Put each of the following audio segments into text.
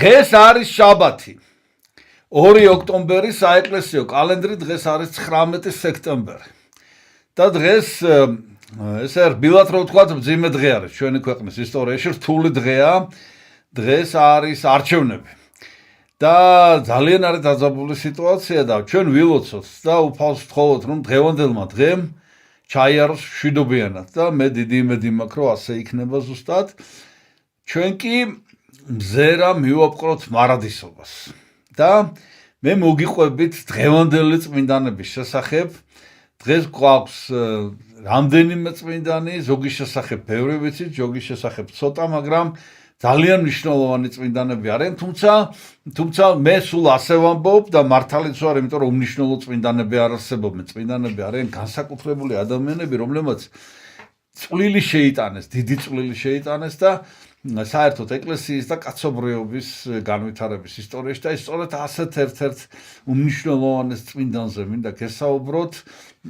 დღეს არის შაბათი. 2 ოქტომბერი საეკლესიო კალენდრი დღეს არის 19 სექტემბერი. და დღეს ესე რბილად რო ვთქვათ, მძიმე დღე არის ჩვენი ქვეყნის ისტორიაში, რთული დღეა. დღეს არის არჩევნები. და ძალიან არის დაძაბული სიტუაცია და ჩვენ ვილოცოთ და უფალს ვთხოვოთ, რომ დღევანდელმა დღემ ჩაიაროს მშვიდობიანად და მე დიდი იმედი მაქვს, რომ ასე იქნება ზუსტად. ჩვენ კი მზერა მივაპყროთ მარადისობას. და მე მოგიყვებით დღევანდელი წმინდანების შესახებ. დღეს გვაქვს რამდენიმე წმინდანი, ზოგის შესახებ ბევრი ვიცით, ზოგის შესახებ ცოტა, მაგრამ ძალიან მნიშვნელოვანი წმინდანები არიან, თუმცა მე სულ ასე ვამბობ და მართალიც ვარ, იმიტომ რომ უმნიშვნელო წმინდანები არ არსებობენ, წმინდანები არიან განსაკუთრებული ადამიანები, რომლებმაც წვლილი შეიტანეს, დიდი წვლილი შეიტანეს და საერთოდ ეკლესიის და კაცობრიობის განვითარების ისტორიაში და სწორედ ასეთ ერთ-ერთ უმნიშვნელოვანეს წმინდანზე მინდა გესაუბროთ.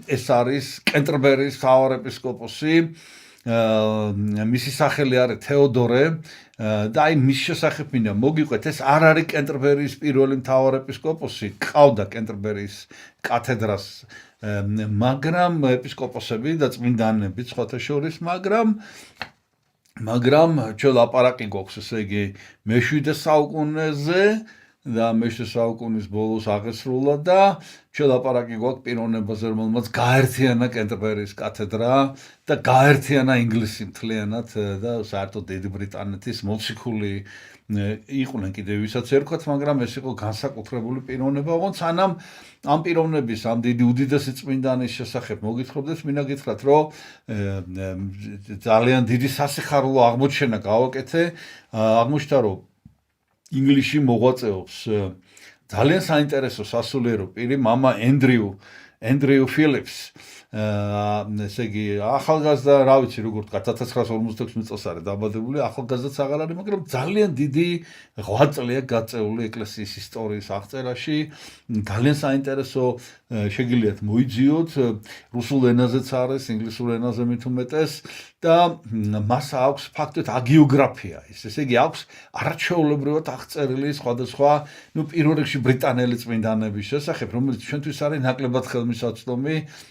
ეს არის კენტერბერის მთავარეპისკოპოსი, მისი სახელი არის თეოდორე და აი მის შესახებ მინდა მოგიყვეთ. ეს არ არის კენტერბერის პირველი მთავარეპისკოპოსი, ყავდა კენტერბერის კათედრას მაგრამ ეპისკოპოსები და წმინდანები სხვათა შორის, მაგრამ ჩვენ ლაპარაკი გვაქვს, ესე იგი, მე-7 საუკუნეზე და მე-7 საუკუნის ბოლოს აღესრულა და ჩვენ ლაპარაკი გვაქვს პიროვნებაზე, რომელმაც გაერთიანა კენტერბერის კათედრა და გაერთიანა ინგლისი მთლიანად და საერთოდ დიდი ბრიტანეთის მოციქული იყვნენ კიდევ ვისაც ერქვათ, მაგრამ ეს იყო განსაკუთრებული პიროვნება. ოღონდ სანამ ამ პიროვნების, ამ უდიდესი წმინდანის შესახებ მოგითხრობდეთ, მინდა გითხრათ, რომ ძალიან დიდი სასიხარულო აღმოჩენა გავაკეთე. აღმოჩნდა, რომ ინგლისში მოღვაწეობს ძალიან საინტერესო სასულიერო პირი, მამა ენდრიუ ფილიპს. ესე იგი, ახალგაზრდა, რა ვიცი, როგორ თქვა, 1956 წელს არის დაბადებული, ახალგაზრდაც აღარ არის, მაგრამ ძალიან დიდი ღვაწლია გაწეული ეკლესიის ისტორიის აღწერაში. ძალიან საინტერესო შეგიძლიათ მოიძიოთ, რუსულ ენაზეც არის, ინგლისურ ენაზე მით უმეტეს და მას აქვს ფაქტობრივად აგიოგრაფია. ესე იგი, აქვს არაჩვეულებრივად აღწერილი სხვადასხვა, პირველ რიგში ბრიტანელი წმინდანების შესახებ, რომელიც ჩვენთვის არის ნაკლებად ხელმისაწვდომი.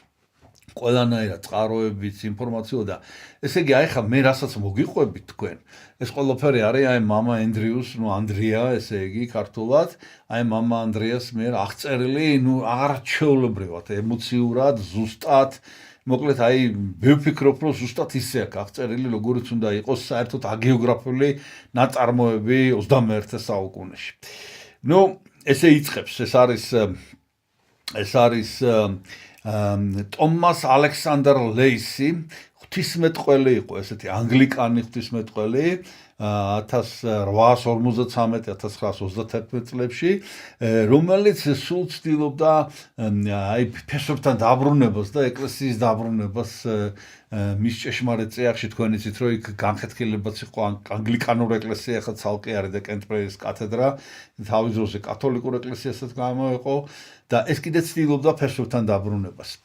ყველანაირად წყაროებით, ინფორმაციო და ესე იგი, აი ხა მე რასაც მოგიყვებით თქვენ, ეს ყველაფერი არის აი მამა ენდრიუს, ანდრია, ესე იგი, ქართულად, აი მამა ანდრიას მიერ აღწერილი, არაჩვეულებრივად, ემოციურად, ზუსტად, მოკლედ აი მე ვფიქრობ, რომ ზუსტად ისე აქვს აღწერილი, როგორიც უნდა იყოს საერთოდ აგეოგრაფიული ნაწარმოები 21 საუკუნეში. ესე იწყებს, ეს არის ტომას ალექსანდრ ლეისი, ღვთისმეტყველი იყო, ესეთი ანგლიკანი ღვთისმეტყველი 1853-1931 წლებში, რომელიც სულ ცდილობდა აი ფესვებთან დაბრუნებას და ეკლესიის დაბრუნებას მის ჭეშმარიტ წიაღში. თქვენ იცით, რომ იქ განხეთქილებაც იყო ანგლიკანური ეკლესია, ახლა ცალკე არის და კენტერბერის კათედრა, თავის დროზე კათოლიკურ ეკლესიასაც გამოეყო და ეს კიდე ცდილობდა ფესვებთან დაბრუნებას.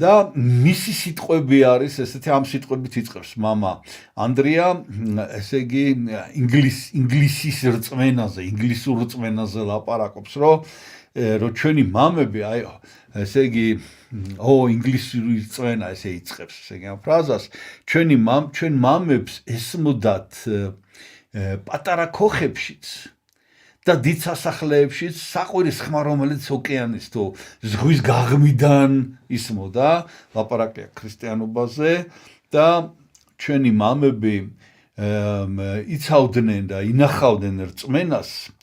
და მისი სიტყვები არის ესეთი, ამ სიტყვებით იწყებს მამა ანდრია, ესე იგი, ინგლისის რწმენაზე, ინგლისურ რწმენაზე ლაპარაკობს, რომ ჩვენი მამები, აი, ესე იგი, ინგლისური რწმენა ესე იწყებს, ესე იგი, ამ ფრაზას, ჩვენ მამებს ესმოდათ პატარა ქოხებშიც და დიდ სასახლეებშიც საყვირის ხმა, რომელიც ოკეანის თუ ზღვის გაღმიდან ისმოდა, ლაპარაკია ქრისტიანობაზე და ჩვენი მამები იცავდნენ და ინახავდნენ რწმენას,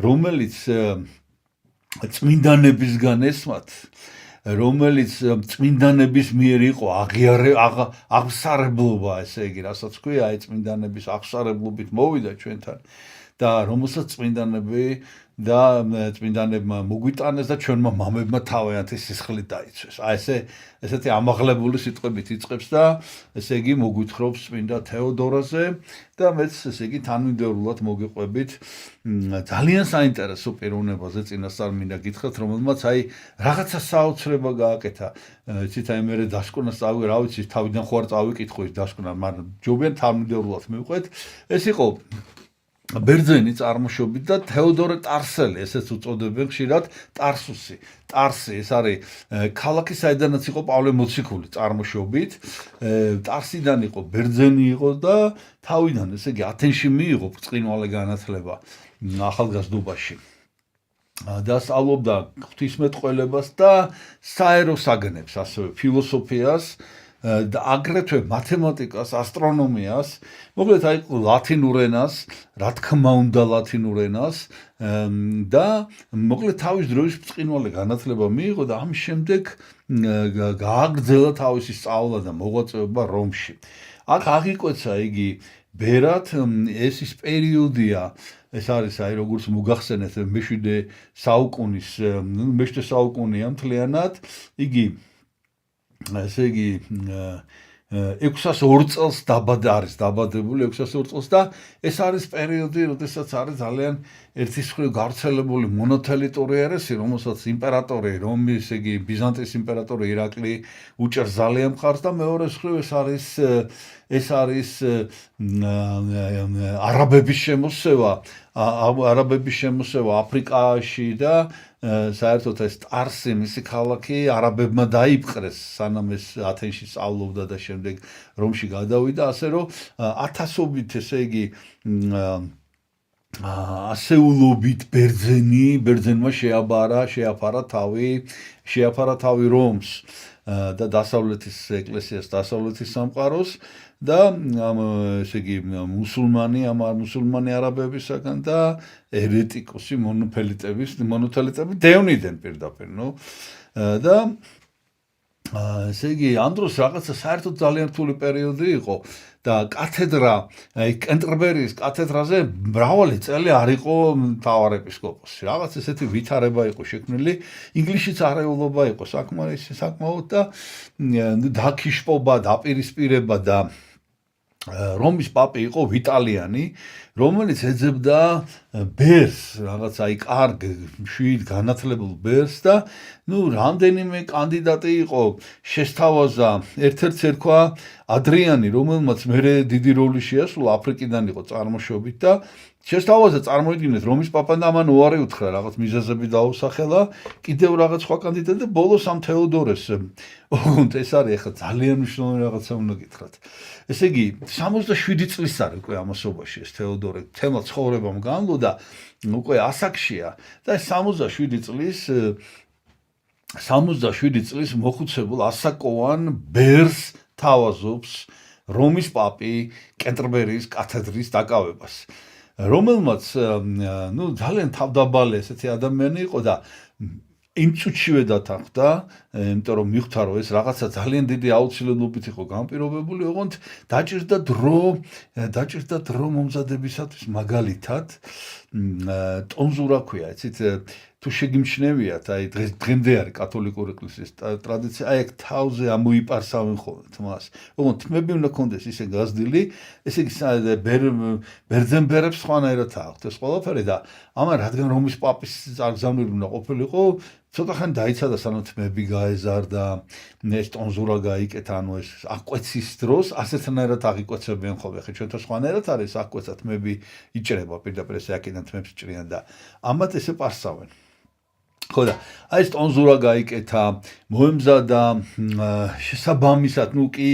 რომელიც წმინდანებისგან ესმათ, რომელიც წმინდანების მიერ იყო აღსარებლობა, ესე იგი, რასაც ქვია, აი წმინდანების აღსარებლობით მოვიდა ჩვენთან და რომელსაც წმინდანებმა მოგვიტანეს და ჩვენმა მამებმა თავიანთი სისხლით დაიცვეს. აი ესეთი ამაღლებული სიტყვებით იწყებს და ესე იგი მოგვითხრობს წმინდა თეოდორაზე და მეც ესე იგი თანმიმდევრულად მოგიყვებით ძალიან საინტერესო პიროვნებაზე წინასწარ მინდა გითხრათ, რომელმაც აი რაღაცა საოცრება გააკეთა. იცით, აი მე დასკვნას წავი, რა ვიცი, თავიდან ხო არ წავიკითხო ის დასკვნა, მაგრამ ჯობიან თანმიმდევრულად მივყვეთ. ეს იყო ბერძენი წარმოშობით და თეოდორე ტარსელი, ესეც უწოდებენ ხშირად ტარსუსი. ტარსი ეს არის ქალაქი, საიდანაც იყო პავლე მოციქული წარმოშობით. ტარსიდან იყო, ბერძენი იყო და თავიდან, ესე იგი, ათენში მიიღო ბრწყინვალე განათლება ახალგაზრდობაში. და სწავლობდა ღვთისმეტყველებას და საერო საგნებს, ასევე ფილოსოფიას და აგრეთვე მათემატიკას, ასტრონომიას, მოკლედ აი ლათინურ ენას, რა თქმა უნდა ლათინურ ენას და მოკლედ თავის დროის ბრწყინვალე განათლება მიიღო და ამის შემდეგ გააგრძელა თავისი სწავლა და მოღვაწეობა რომში. აქ აღიკვეცა იგი ბერად, ეს ის პერიოდია, ეს არის აი როგორც მოგახსენეთ მე-7 საუკუნის, მე-7 საუკუნეა მთლიანად, იგი ესე იგი 602 წელს არის დაბადებული 602 წელს და ეს არის პერიოდი, როდესაც არის ძალიან ერთის მხრივ გავრცელებული მონოთელიტური ერესი, რომელსაც იმპერატორი რომის, ესე იგი ბიზანტიის იმპერატორი ირაკლი უჭერს ძალიან მხარს და მეორეს მხრივ ეს არის არაბების შემოსევა აფრიკაში და საერთოდ ეს ტარსი, მისი ქალაქი არაბებმა დაიპყრეს, სანამ ეს ათენში სწავლობდა და შემდეგ რომში გადავიდა, ასე რომ ათასობით, ესე იგი ასეულობით ბერძენმა შეაფარა თავი რომს და დასავლეთის ეკლესიას, დასავლეთის სამყაროს და ესე იგი მუსულმანი არაბებისაგან და ერეტიკოსი მონოთელიტები დევნიდნენ პირდაპირ, და ესე იგი ამ დროს რაღაცა საერთოდ ძალიან რთული პერიოდი იყო და კათედრა, აი კენტერბერიის კათედრაზე მრავალი წელი არ იყო მთავარეპისკოპოსი. რაღაც ესეთი ვითარება იყო შექმნილი, ინგლისშიც არეულობა იყო საკმაოდ და დაქიშპობა, დაპირისპირება და რომის პაპი იყო ვიტალიანი, რომელიც ეძებდა ბერს, რაღაც აი კარგ მშვიდ განათლებულ ბერს და რამდენიმე კანდიდატი იყო, შესთავაზა, ერთ-ერთს ერქვა ადრიანი, რომელმაც მერე დიდი როლი შეასრულა, აფრიკიდან იყო წარმოშობით და შესთავაზა, წარმოიდგინეთ, რომის პაპამ და ამან უარი უთხრა, რაღაც მიზეზები დაუსახელა, კიდევ რაღაც სხვა კანდიდატი და ბოლოს ამ თეოდორეს, ოღონდ ეს არის ახლა ძალიან მნიშვნელოვანი რაღაცა უნდა გითხრათ. ესე იგი, 67 წლის არის უკვე ამასობაში ეს თეოდორე, თემად ცხოვრებამ განვლო და უკვე ასაკშია და 67 წლის მოხუცებულ ასაკოვან ბერს თავაზობს რომის პაპი კენტერბერიის კათედრის დაკავებას, რომელმაც ძალიან თავდაბალი ესეთი ადამიანი იყო და იმ წუთშივე დათანხმდა, იმიტომ რომ მიხვდა, რომ ეს რაღაცა ძალიან დიდი აუცილებლობით იყო განპირობებული, ოღონდ დაჭირდა დრო მომზადებისათვის, მაგალითად ტონზურა ქვია, იცით, თუ შეგიმჩნევიათ, აი დღემდე არის კათოლიკური ეკლესიის ტრადიცია, აი აქ თავზე ამოიპარსავენ ხოლმე თმას. ოღონდ თმები უნდა კონდეს ისე გაზრდილი, ესე იგი ბერძენ ბერებს სხვანაირად აქვთ ეს ყველაფერი და ამან რადგან რომის პაპის წარგზავნილი უნდა ყოფილიყო, ცოტა ხანი დაიცადა, სანამ თმები გაეზარდა, ეს ტონზურა გაიკეთა, ანუ ეს აკვეცის დროს ასეთნაირად აღიკვეცებიან ხოლმე. ხე ჩვენთან სხვანაირად არის აკვეცა, თმები იჭრება პირდაპირ ესე აქედან თმებს იჭრიან და ამათ ესე პარსავენ. ხო და აი ეს ტონზურა გაიკეთა, მოემზადა შესაბამისად, კი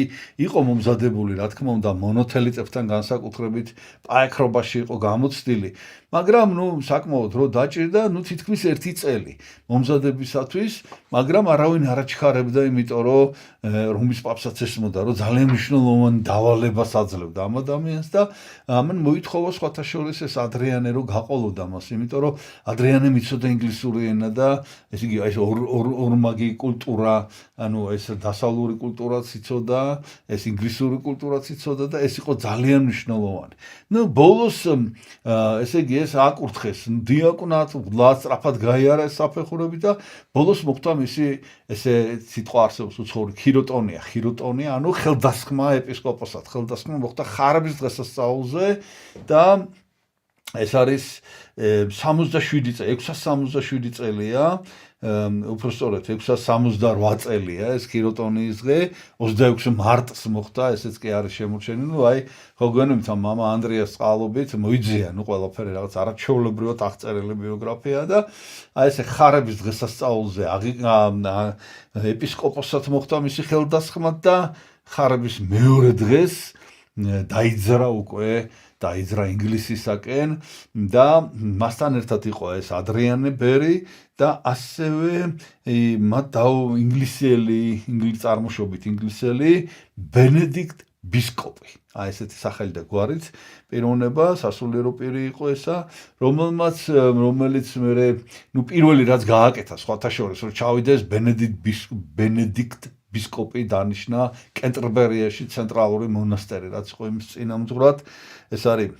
იყო მომზადებული, რა თქმა უნდა, მონოთელიტებთან განსაკუთრებით პაექრობაში იყო გამოცდილი, მაგრამ საკმაოდ დრო დაჭირდა, თითქმის 1 წელი მომზადებისათვის, მაგრამ არავინ არ აჩქარებდა, იმიტომ რომ რომის პაპსაც ესმოდა, რომ ძალიან მნიშვნელოვანი დავალებას აძლევდა ამ ადამიანს და ამან მოითხოვა სხვათა შორის ეს ადრიანე რომ გაყოლოდა მას, იმიტომ რომ ადრიანემ იცოდა ინგლისური ენა და ესე იგი ეს ორმაგი კულტურა, ანუ ეს დასავლური კულტურაც იცოდა, ეს ინგლისური კულტურაც იცოდა და ეს იყო ძალიან მნიშვნელოვანი. ბოლოს ესე იგი ეს აკურთხეს დიაკვნად, სწრაფად გაიარა ეს საფეხურები და ბოლოს მოხდა მისი ესე სიტყვა არსებობს უცხოური ხიროტონია, ანუ ხელდასხმა ეპისკოპოსად, ხელდასხმა მოხდა ხარების დღესასწაულზე და ეს არის 67 წელი, 667 წელია, უпростоრეთ 668 წელია ეს ქიროტონიის დღე, 26 მარტს მოხდა, ესეც კი არის შემორჩენილი. ნუ აი, ხო გონებთ მამა ანდრიას წყალობით მოიძია, ნუ ყველაფერი რაღაც არაჩვეულებრივად აღწერილი ბიოგრაფია და აი ესე ხარების დღესასწაულზე ეპისკოპოსად მოხდა მისი ხელდასხმა და ხარების მეორე დღეს დაიძრა უკვე დაიძრა ინგლისისაკენ და მასთან ერთად იყო ეს ადრიანე ბერი და ასევე მათ ინგლისელი წარმოშობით ინგლისელი ბენედიქტ ბისკოპი. აი ესეთი სახელი და გვარით პიროვნება, სასულიერო პირი იყო ესა, რომელიც მე ნუ პირველი რაც გააკეთა სხვათა შორის რომ ჩავიდა ეს ბენედიქტ ბისკოპი დანიშნა კენტერბერიაში ცენტრალური მონასტერი, რაც იყო იმის წინამძღვრად. ეს არის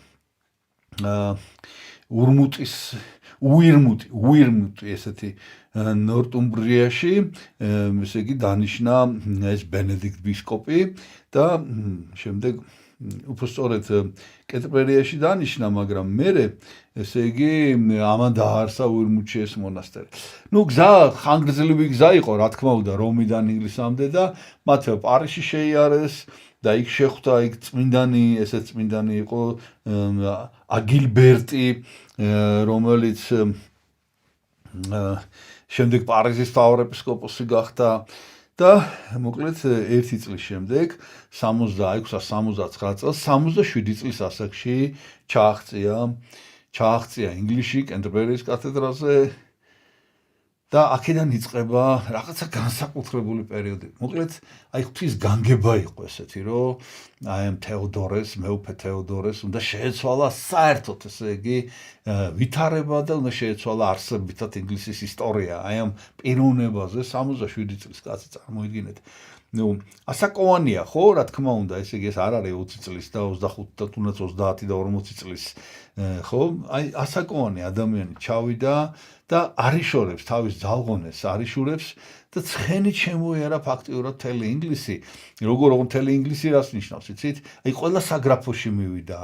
უირმუტი ესეთი ნორტუმბრიაში, ესე იგი დანიშნა ეს ბენედიქტ ბისკოპი და შემდეგ უბრალოდ კენტერბერიაში დანიშნა, მაგრამ მერე ესე იგი ამან დააარსა უირმუტში ეს მონასტერი. ნუ გზა ხანგრძლივი გზა იყო, რა თქმა უნდა, რომიდან ინგლისამდე და მათ პარიზში შეიარეს და იქ შეხვდა იქ წმინდანი იყო აგილბერტი, რომელიც შემდეგ პარიზის მთავარეპისკოპოსი გახდა და მოკლედ 1 წლის შემდეგ 69 წელს 67 წლის ასაკში ჩააღწია ინგლისში კენტერბერიის კათედრაზე და აქედან იწყება რაღაცა განსაკუთრებული პერიოდი. მოკლედ, აი ღვთის განგება იყო ესეთი, რომ აი ამ თეოდორეს, მეუფე თეოდორეს უნდა შეეცვალა საერთოდ, ესე იგი, ვითარება და უნდა შეეცვალა არსებითად ინგლისის ისტორია. აი ამ პიროვნებაზე 67 წლის კაცი წარმოიდგინეთ. ნუ ასაკოვანია ხო, რა თქმა უნდა, ესე იგი ეს არ არის 20 წლის და 25 და თუნდაც 30 და 40 წლის, ხო? აი ასაკოვანი ადამიანი ჩავიდა და არიშორებს თავის ძალღონეს, არიშურებს და ცხენით შემოიარა ფაქტიურად მთელი ინგლისი. როგორ მთელი ინგლისი რას ნიშნავს, იცით? აი ყველა საგრაფოში მივიდა,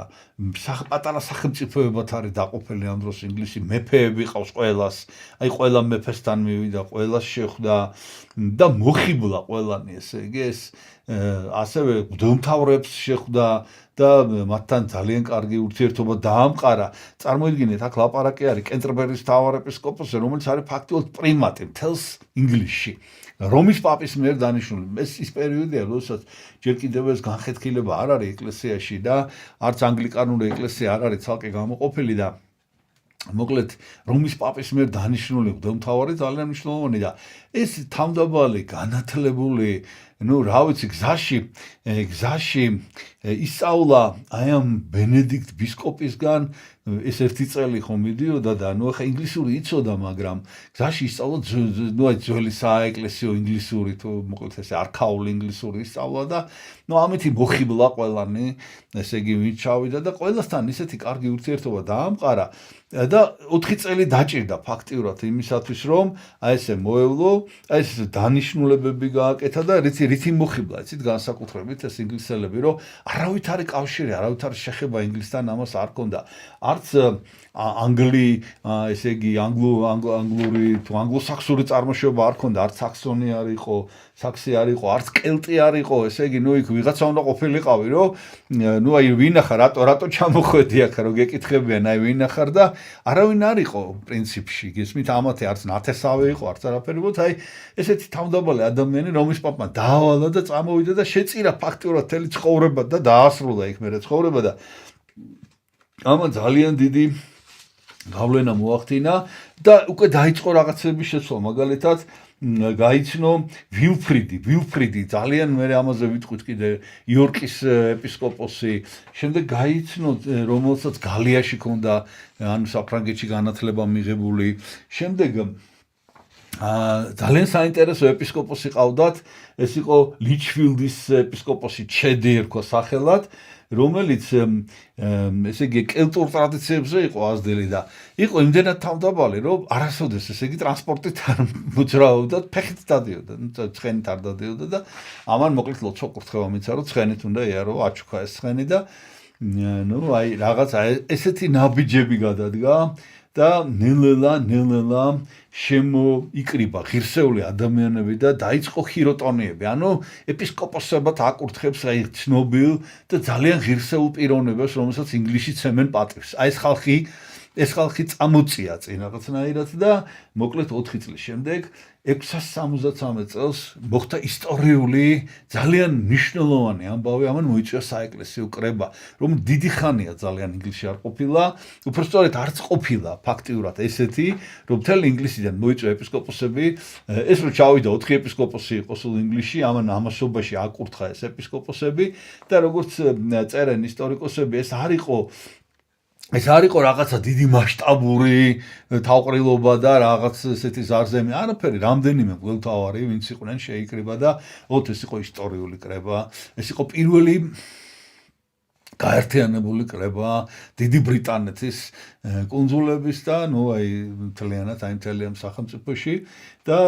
პატარა სახელმწიფოებად არის დაყოფილი ამ დროს ინგლისი, მეფეები ყავს ყველას, აი ყველა მეფესთან მივიდა, ყველას შეხვდა და მოხიბლა ყველანი, ესე იგი ეს ასევე მღვდელმთავრებს შეხვდა და მათთან ძალიან კარგი ურთიერთობა დაამყარა. წარმოიდგინეთ, აქ ლაპარაკი არის კენტერბერის მთავარეპისკოპოსზე, რომელიც არის ფაქტიურად პრიმატი მთელს ინგლისში. რომის პაპის მიერ დანიშნული. ეს პერიოდია, როდესაც ჯერ კიდევ ეს განხეთქილება არ არის ეკლესიაში და არც ანგლიკანური ეკლესია არ არის ცალკე გამოყოფილი და მოკლედ რომის პაპის მიერ დანიშნული მღვდელმთავარი ძალიან მნიშვნელოვანი და ეს თავმდაბალი განათლებული ნუ რა ვიცი გზაში ისწავლა აი ამ ბენედიქტ ბისკოპისგან ეს 1 წელი ხომ მიდიოდა და ნუ ახლა ინგლისური იცოდა, მაგრამ გზაში ისწავლა ნუ აი ძველი საეკლესიო ინგლისური თუ მოკლედ ესე არქაული ინგლისური ისწავლა და ნუ ამითი მოხიბლა ყველანი, ესე იგი ვინ ჩავიდა და ყველასთან ისეთი კარგი ურთიერთობა დაამყარა და 4 წელი დაჭირდა ფაქტიურად იმისათვის რომ აი ესე მოევლო, აი ეს დანიშნულებები გააკეთა და რითი მოხიბლა, იცით განსაკუთრებით ეს ინგლისელები, რომ არავითარი კავშირი, არავითარი შეხება ინგლისთან ამას არ ქონდა. არც ესე იგი ანგლიური თუ ანგლოსაქსური წარმოშობა არ ქონდა, არც საქსონი არ იყო, საქსი არ იყო, არც კელტი არ იყო, ესე იგი ნუ იქ ვიღაცა უნდა ყოფილიყავი, რომ ნუ აი ვინახარ, რატო ჩამოხვედი აქ, რომ გეკითხებიან, აი ვინახარ და არავინ არ იყო პრინციპში, გესმით, ამათი არც ნათესავე იყო, არც არაფერი, აი ესეთი თავმდაბალი ადამიანი, რომის პაპმა დაავალა და წამოვიდა და შეწირა ფაქტიურად მთელი ცხოვრება და დაასრულა იქ მერე ცხოვრება და ამან ძალიან დიდი გავლენა მოახდინა და უკვე დაიწყო რაღაცების შეცვლა, მაგალითად გაიცნო ვილფრიდი ძალიან მერე ამაზე ვიტყვით კიდე იორკის ეპისკოპოსი, შემდეგ გაიცნო რომელსაც გალიაში ქონდა ანუ საფრანგეთში განათლება მიღებული, შემდეგ ძალიან საინტერესო ეპისკოპოსი ყავდათ, ეს იყო ლიჩფილდის ეპისკოპოსი ჩედი ერქვა სახელად, რომელიც ესე იგი კელტურ ტრადიციებზე იყო აზდელი და იყო იმდენად თავმდაბალი, რომ არასოდეს ესე იგი ტრანსპორტით არ მოძრაობდა, ფეხით დადიოდა, ცხენით არ დადიოდა და ამან მოკლედ ლოცვა კურთხევა მიცა, რომ ცხენით უნდა იარო, აჩუქა ეს ცხენი და ნუ აი რაღაცა ესეთი ნაბიჯები გადადგა და ნელ-ნელა შემოიკრიბა ღირსეული ადამიანები და დაიწყო ხიროტონიები. ანუ ეპისკოპოსებად აკურთხებს აი ცნობილ და ძალიან ღირსეულ პიროვნებას, რომელსაც ინგლისში ცემენ პატივს. აი ეს ხალხი წამოწია წინ რაღაცნაირად და მოკლედ 4 წლის შემდეგ 673 წელს მოხდა ისტორიული ძალიან მნიშვნელოვანი ამბავი, ამან მოიწვია საეკლესიო კრება, რომ დიდი ხანია ძალიან ინგლისში არ ყოფილა, უბრალოდ არც ყოფილა ფაქტიურად ესეთი, რომ მთელი ინგლისიდან მოიწვია ეპისკოპოსები, ეს რომ ჩავიდა 4 ეპისკოპოსი იყო სულ ინგლისში, ამან ამასობაში აკურთხა ეს ეპისკოპოსები და როგორც წერენ ისტორიკოსები, ეს არ იყო რაღაცა დიდი მასშტაბური თავყრილობა და რაღაც ესეთი ზარზემი, არაფერი, რამდენიმე მღვდელმთავარი, ვინც იყვნენ შეიკრიბა და ეს იყო ისტორიული კრება, ეს იყო პირველი გაერთიანებული კრება დიდი ბრიტანეთის კუნძულების და მთლიანად აი მთელი ამ სახელმწიფოში და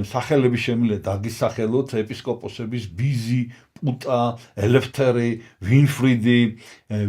სახელები შემიძლია დაგისახელოთ ეპისკოპოსების ბიზი, პუტა, ელეფთერი, ვინფრიდი,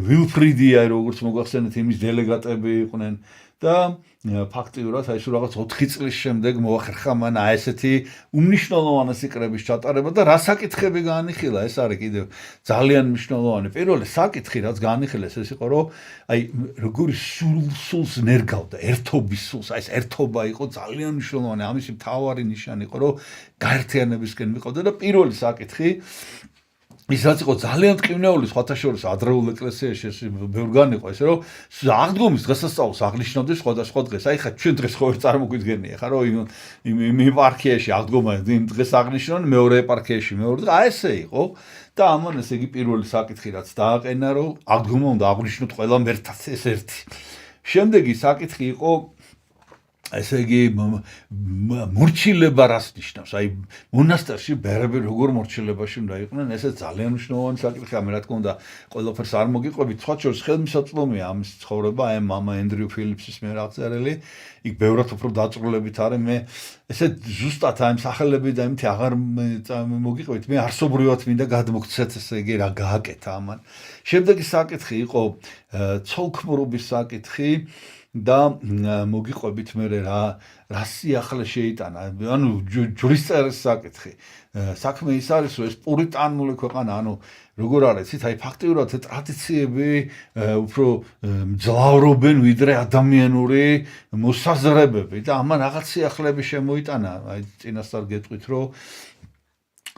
ვილფრიდი, აი როგორც მოგახსენეთ იმის დელეგატები იყვნენ და ფაქტიურად აი სულ რაღაც 4 წლის შემდეგ მოახერხა მან აი ესეთი უმნიშვნელოვანესი კრების ჩატარება და რა საკითხები გაანიხილა, ეს არის კიდევ ძალიან მნიშვნელოვანი. პირველი საკითხი, რაც გაანიხილეს, ეს იყო, რომ აი როგორი სულს ნერგავდა, ერთობის სულს, აი ეს ერთობა იყო ძალიან მნიშვნელოვანი. ამისი მთავარი ნიშანი იყო, რომ გაერთიანებისკენ მიყავდა და პირველი საკითხი ის რაც იყო ძალიან ტკივნეული სხვათა შორის ადრეულ ეკლესიაში ბევრგან იყო ესე რომ აღდგომის დღესასწაულს აღნიშნავდნენ სხვადასხვა დღეს. აი ხა ჩვენ დღეს ხო ვერ წარმოგვიდგენია ხა რომ იმ ეპარქიაში აღდგომა იმ დღეს აღნიშნონ, მეორე ეპარქიაში მეორე დღე. აი ესე იყო და ამან ესე იგი პირველი საკითხი რაც დააყენა რომ აღდგომა უნდა აღნიშნოთ ყველამ ერთად ეს ერთი. შემდეგი საკითხი იყო ესე იგი მორჩილება რას ნიშნავს? აი მონასტერში ბერები როგორ მორჩილებაში უნდა იყვნენ, ესე ძალიან მნიშვნელოვანი საკითხია. მე რა თქმა უნდა ყველაფერს არ მოგიყვებით, სხვა შორის ხელმისაწვდომია ამის ცხოვრება, აი მამა ენდრიუ ფილიპსის მიერ აღწერილი, იქ ბევრად უფრო დაწვრილებით არის. მე ესე ზუსტად აი სახელები და იმითი აღარ მოგიყვებით, მე არსობრივად მინდა გადმოგცეთ ესე იგი რა გააკეთა ამან. შემდეგი საკითხი იყო ცოლქმრობის საკითხი და მოგიყვებით მე რა სიახლე შეიტანა, ანუ ჯვრისწერის საკითხი. საქმე ის არის, რომ ეს პურიტანული ქვეყანა, ანუ როგორ არის, აი ფაქტიურად ტრადიციები უფრო მძლავრობენ ვიდრე ადამიანური მოსაზრებები და ამან რაღაც სიახლეები შემოიტანა. აი წინასწარ გეტყვით, რომ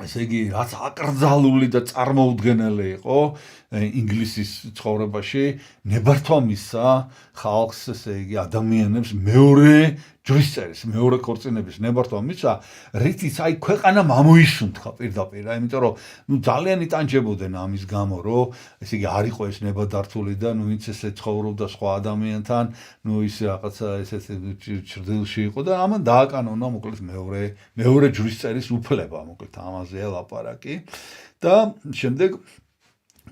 ესე იგი რაც აკრძალული და წარმოუდგენელი იყო ინგლისის ცხოვრებაში, ნებართვა მისცა ხალხს, ესე იგი ადამიანებს მეორე ჯვრისწერის, მეორე ქორწინების ნებართვა მისცა, რითიც აი ქვეყანა ამოისუნთქა პირდაპირ, იმიტომ რომ ძალიან იტანჯებოდნენ ამის გამო, რომ ესე იგი არ იყო ეს ნებადართული და ვინც ესე ცხოვრობდა სხვა ადამიანთან, ის რაღაცა ესეთი ჩრდილში იყო და ამან დააკანონა მოკლედ მეორე ჯვრისწერის უფლება, მოკლედ ამაზეა ლაპარაკი და შემდეგ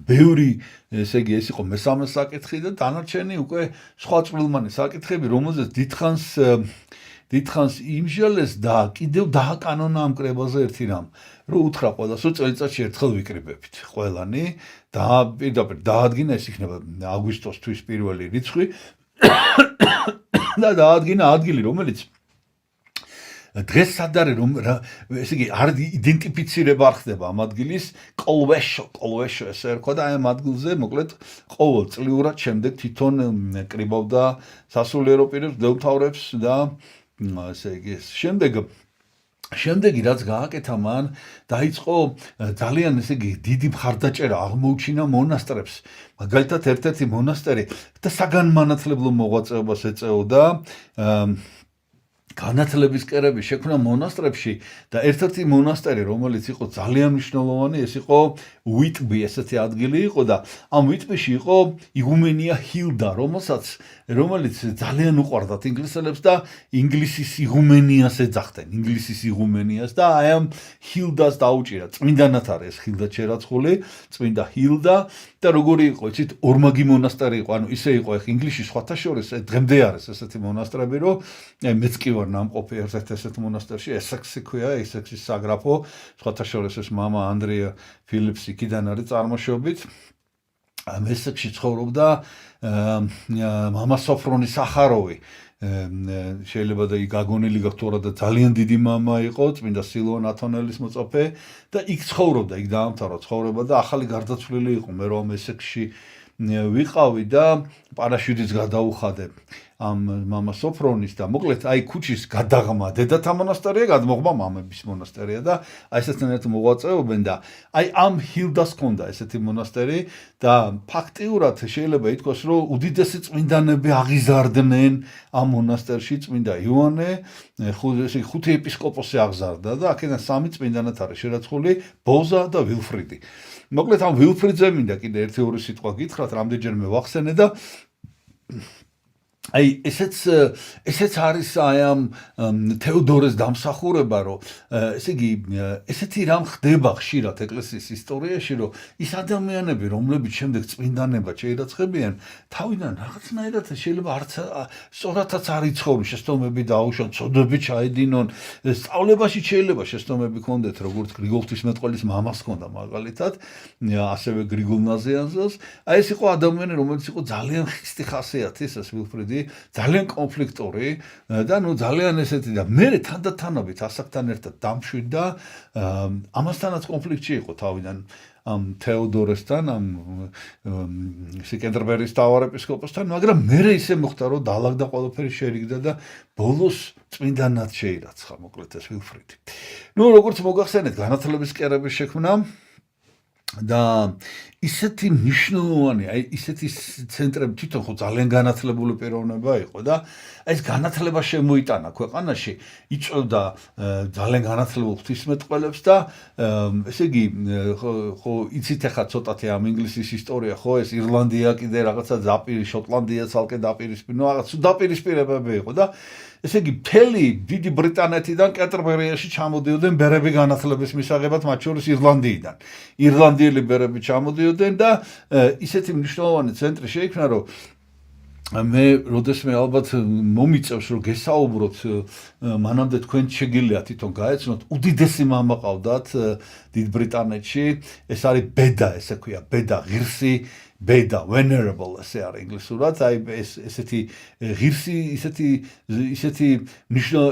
ბევრი ესე იგი ეს იყო მესამე საკითხი და დანარჩენი უკვე სხვა წვრილმანი საკითხები, რომელზეც დიდხანს იმჟელეს და კიდევ დააკანონა ამ კრებაზე ერთი რამ, რომ უთხრა ყველას, რომ წელიწადში ერთხელ ვიკრიბებით ყველანი და პირდაპირ დაადგინა, ეს იქნება აგვისტოს თვის პირველი რიცხვი და დაადგინა ადგილი, რომელიც დღეს სად არის რომ ესე იგი არ იდენტიფიცირება არ ხდება ამ ადგილის კოლვეშო ესე ერქვა და აი ამ ადგილზე მოკლედ ყოველწლიურად შემდეგ თვითონ კრიბავდა სასულიერო პირებს, მღვდელმთავრებს და ესე იგი შემდეგი რაც გააკეთა მან დაიწყო ძალიან ესე იგი დიდი მხარდაჭერა აღმოუჩინა მონასტრებს. მაგალითად ერთ-ერთი მონასტერი და საგანმანათლებლო მოღვაწეობას ეწეოდა განათლების კერები შექმნა მონასტრებში და ერთ-ერთი მონასტერი, რომელიც იყო ძალიან მნიშვნელოვანი, ეს იყო უიტბი, ესეთი ადგილი იყო და ამ უიტბიში იყო იგუმენია ჰილდა, რომელიც ძალიან უყვარდათ ინგლისელებს და ინგლისის იგუმენიას ეძახდნენ, ინგლისის იგუმენიას და აი ამ ჰილდას დაუჭირა. წმინდანად არის ეს ჰილდა შერაცხული, წმინდა ჰილდა და როგორი იყო, იცით, ორმაგი მონასტერი იყო, ანუ ისე იყო ეგ ინგლისში სხვათა შორის დღემდე არის ესეთი მონასტრები, რომ მეც კი ვარ ნამყოფი ერთ-ერთ ესეთ მონასტერში, ესექსი ქვია, ესექსის საგრაფო, სხვათა შორის ეს მამა ანდრია ფილიპს იქიდან არის წარმოშობით მესექში ცხოვრობდა მამა სოფრონი სახაროვი შეიძლება და გაგონილი გახთორა და ძალიან დიდი მამა იყო წმინდა სილვან ათონელის მოწაფე და იქ ცხოვრობდა იქ დაამთავრა ცხოვრება და ახალი გარდაცვლილი იყო მე რომ მესექში ვიყავი და პარაშუტიც გადაუხადე ამ მამა სოფრონის და მოკლედ აი ქუჩის გადაღმა დედათა მონასტერია გადმოღმა მამების მონასტერია და აი ესეთნაირად მოღვაწეობენ და აი ამ ჰილდას ჰქონდა ესეთი მონასტერი და ფაქტიურად შეიძლება ითქვას რომ უდიდესი წმინდანები აღიზარდნენ ამ მონასტერში წმინდა იოანე ხუთი ეპისკოპოსი აღზარდა და აქედან სამი წმინდანად არის შერაცხული ბოზა და ვილფრიდი მოკლედ ამ ვილფრიდზე მინდა კიდე ერთი ორი სიტყვა გითხრათ რამდენჯერმე ვახსენე და აი ესეც არის აი ამ თეოდორეს დამსახურება რომ ესე იგი ესეთი რამ ხდება ხშირად ეკლესიის ისტორიაში რომ ის ადამიანები რომლებიც შემდეგ წმინდანებად შეირაცხებიან თავიდან რაღაცნაირად შეიძლება არც სწორადაც არ იცხოვრონ შეცდომები დაუშვან ცოდვები ჩაედინონ სწავლებაში შეიძლება შეცდომები ქონდეთ როგორც გრიგოლ ღვთისმეტყველის მამას ქონდა მაგალითად ასევე გრიგოლ ნაზიანზას აი ეს იყო ადამიანი რომელიც იყო ძალიან ხისტი ხასიათის ეს ვილფრიდი ძალიან კონფლიქტური და ნუ ძალიან ესეთი და მე თანდათანობით ასაკთან ერთად დამშვიდდა ამასთანაც კონფლიქტში იყო თავიდან ამ თეოდორესთან ამ კენტერბერის თავარ ეპისკოპოსთან მაგრამ მე ისე მოხდა რომ დაალაგდა ყველაფერი შერიგდა და ბოლოს წმინდანად შეირაცხა მოკლედ ეს ვილფრიდი ნუ როგორც მოგახსენეთ განათლების კერების შექმნა და ისეთი მნიშვნელოვანი, აი ისეთი ცენტრები თვითონ ხო ძალიან განათლებული პიროვნება იყო და ეს განათლება შემოიტანა ქვეყანაში, იწვევდა ძალიან განათლებულ ღვთისმეტყველებს და ესე იგი ხო იცით ახლა ცოტათი ამ ინგლისის ისტორია ხო ეს ირლანდია კიდე რაღაცა დაპირი შოტლანდია ცალკე დაპირისპირო რაღაც დაპირისპირებები იყო და ესე იგი მთელი დიდი ბრიტანეთიდან კენტერბერიაში ჩამოდიოდნენ ბერები განათლების მისაღებად მათ შორის ირლანდიიდან ირლანდიელი ბერები ჩამოდიოდნენ და ისეთი მნიშვნელოვანი ცენტრი შეიქმნა რომ მე როდესმე ალბათ მომიწევს რომ გესაუბროთ მანამდე თქვენ შეგიძლიათ თვითონ გაეცნოთ უდიდესი მამა ყავდათ დიდ ბრიტანეთში ეს არის ბედა ესე ქვია ბედა ღირსი ბედა venerable ესე არის ინგლისურად აი ესეთი ღირსი ისეთი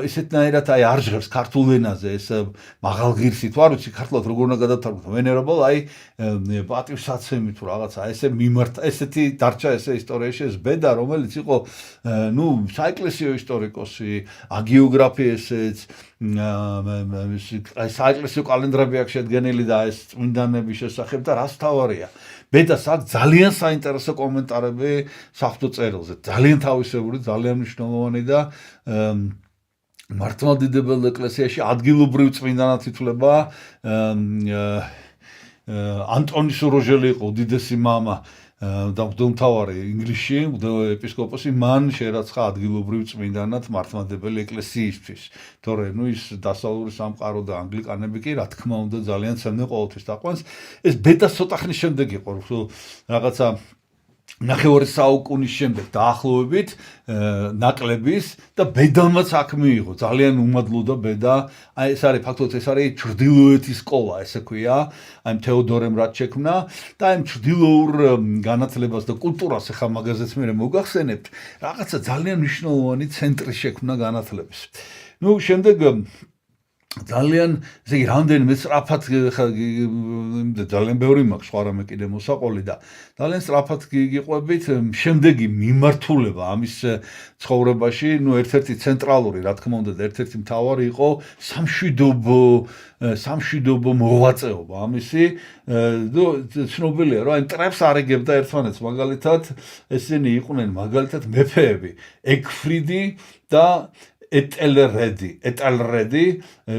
ისეთნაირად აი არ ჟღერს ქართულ ენაზე ეს მაღალ ღირსი თუ არ ვიცი ქართულად როგორ უნდა გადავთარგმნო venerable აი პატივსაცემი თუ რაღაცა ესე მიმართა ესეთი დარჩა ესე ისტორიაში ეს ბედა რომელიც იყო ნუ საეკლესიო ისტორიკოსი აგიოგრაფიესეც აი საეკლესიო კალენდრები აქვს შედგენილი და ეს წმინდანების შესახებ და რას თავარია ბედას აქვს ძალიან საინტერესო კომენტარები საფრთხო წერილზე ძალიან თავისებური ძალიან მნიშვნელოვანი და მართლმადიდებელ ეკლესიაში ადგილობრივ წმინდანად ითვლება ანტონი სუროჟელი იყო უდიდესი მამა და მღვდელმთავარი ინგლისში ეპისკოპოსი მან შერაცხა ადგილობრივ წმინდანად მართლმადიდებელი ეკლესიისთვის თორე ნუ ის დასავლური სამყარო და ანგლიკანები კი რა თქმა უნდა ძალიან ცემდნენ ყოველთვის დაყვანს ეს ბედა ცოტა ხნის შემდეგ იყო რაღაცა ნახევარი საუკუნის შემდეგ დაახლოებით ნაკლების და ბედამაც აქ მიიღო ძალიან უმადლო და ბედა აი ეს არის ფაქტობრივად ეს არის ჩრდილოეთის სკოლა ესე ქვია აი თეოდორემ რაც შექმნა და აი ჩრდილოურ განათლებას და კულტურას ახლა მაგაზეც მე მოგახსენებთ რაღაცა ძალიან მნიშვნელოვანი ცენტრი შექმნა განათლების ნუ შემდეგ ძალიან ესე იგი რამდენიმე სწრაფად ძალიან ბევრი მაქვს სხვა რამე კიდე მოსაყოლი და ძალიან სწრაფად გიყვებით შემდეგი მიმართულება ამის ცხოვრებაში ნუ ერთ-ერთი ცენტრალური რა თქმა უნდა და ერთ-ერთი მთავარი იყო სამშვიდობო მოღვაწეობა ამისი ცნობილია რომ აი ტრებს არიგებდა ერთმანეთს მაგალითად ესენი იყვნენ მაგალითად მეფეები ეკფრიდი და ეტელრედი,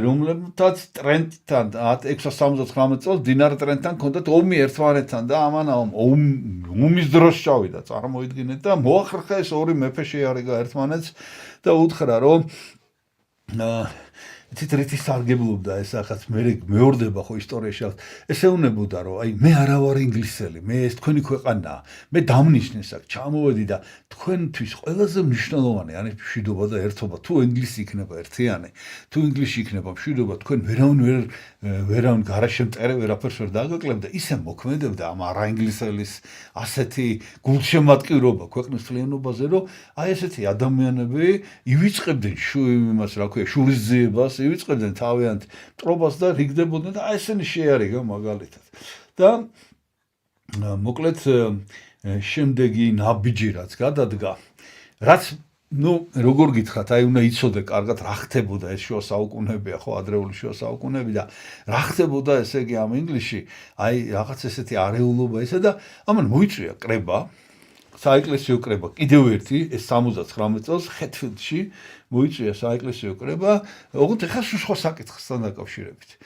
რომლებთაც ტრენტთან 679 წელს დინარ ტრენტთან ჰქონდათ ომი ერთმანეთთან და ამან ომის დროს ჩავიდა წარმოიდგინეთ და მოახერხა ეს ორი მეფე შეარიგა ერთმანეთს და უთხრა რომ იცით რითი სარგებლობდა ეს ახაც მეორდება ხო ისტორიაში ესეუნებოდა რომ აი მე არა ვარ ინგლისელი მე ეს თქვენი ქვეყანაა მე დამნიშნეს აქ ჩამოვედი და თქვენთვის ყველაზე მნიშვნელოვანი არის მშვიდობა და ერთობა თუ ინგლისი იქნება ერთიანი თუ ინგლისში იქნება მშვიდობა თქვენ ვერავინ გარაშემტარე ვერაფერს ვერ დაგაკლებდა ისე მოქმედებდა ამ არაინგლისელის ასეთი გულშემატკივრობა ქვეყნის მთლიანობაზე რომ აი ესეთი ადამიანები ივიწყებდნენ იმას რა ქვია შურისძიებას ივიწყებდნენ თავიანთ მტრობას და რიგდებოდნენ და აი ესენი შეარიგა მაგალითად და მოკლედ შემდეგი ნაბიჯი რაც გადადგა რაც როგორ გითხრათ აი უნდა იცოდე კარგად რა ხდებოდა ეს შუა საუკუნეებია ხო ადრეული შუა საუკუნეები და რა ხდებოდა ესე იგი ამ ინგლისში აი რაღაც ესეთი არეულობა ესა და ამან მოიწვია კრება საეკლესიო კრება კიდევ ერთი ეს 79 წელს ხეთფილდში მოიწვია საეკლესიო კრება ოღონდ ეხლა სხვა საკითხთან დაკავშირებით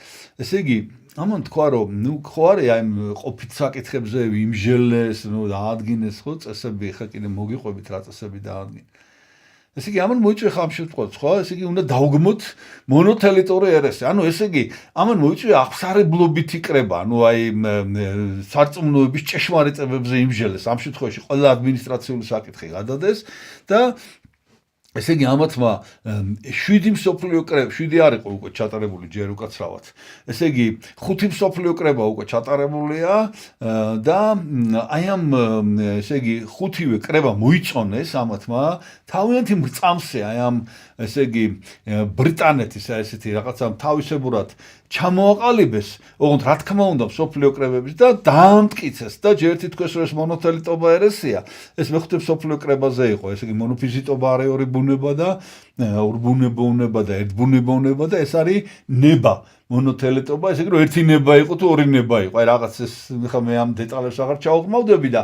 ესე იგი ამან თქვა რომ ხო არის აი ყოფით საკითხებზე იმჟელეს დაადგინეს ხო წესები ეხლა კიდე მოგიყვებით რა წესები დაადგინეს ესე იგი ამან მოიწვია ხამ შემთხვევაში ხო ესე იგი უნდა დავგმოთ მონოთელიტური ერესი ანუ ესე იგი ამან მოიწვია აღსარებლობითი კრება ანუ აი სარწმუნოების ჭეშმარიტებებზე იმჟელეს ამ შემთხვევაში ყველა ადმინისტრაციული საკითხი გადადეს და ესე იგი ამათმა 7 მსოფლიო კრება 7 არ იყო უკვე ჩატარებული ჯერ უკაცრავად ესე იგი 5 მსოფლიო კრება უკვე ჩატარებულია და აი ამ ესე იგი 5-ვე კრება მოიწონეს ამათმა თავიანთი მრწამსე აი ამ ესე იგი ბრიტანეთის ესეთი რაღაცა თავისებურად ჩამოაყალიბეს ოღონდ რა თქმა უნდა მსოფლიო კრებების და დაამტკიცეს და ჯერ თითქოს ეს მონოთელიტობა ერესია ეს მეხუთე მსოფლიო კრებაზე იყო ესე იგი მონოფიზიტობა არეორი ბუნება და ურბუნებოვნება და ერთბუნებოვნება და ეს არის ნება მონოთელიტობა ესე იგი რომ ერთი ნება იყო თუ ორი ნება იყო აი რაღაც ეს ხა მე ამ დეტალებს აღარ ჩავხმავდები და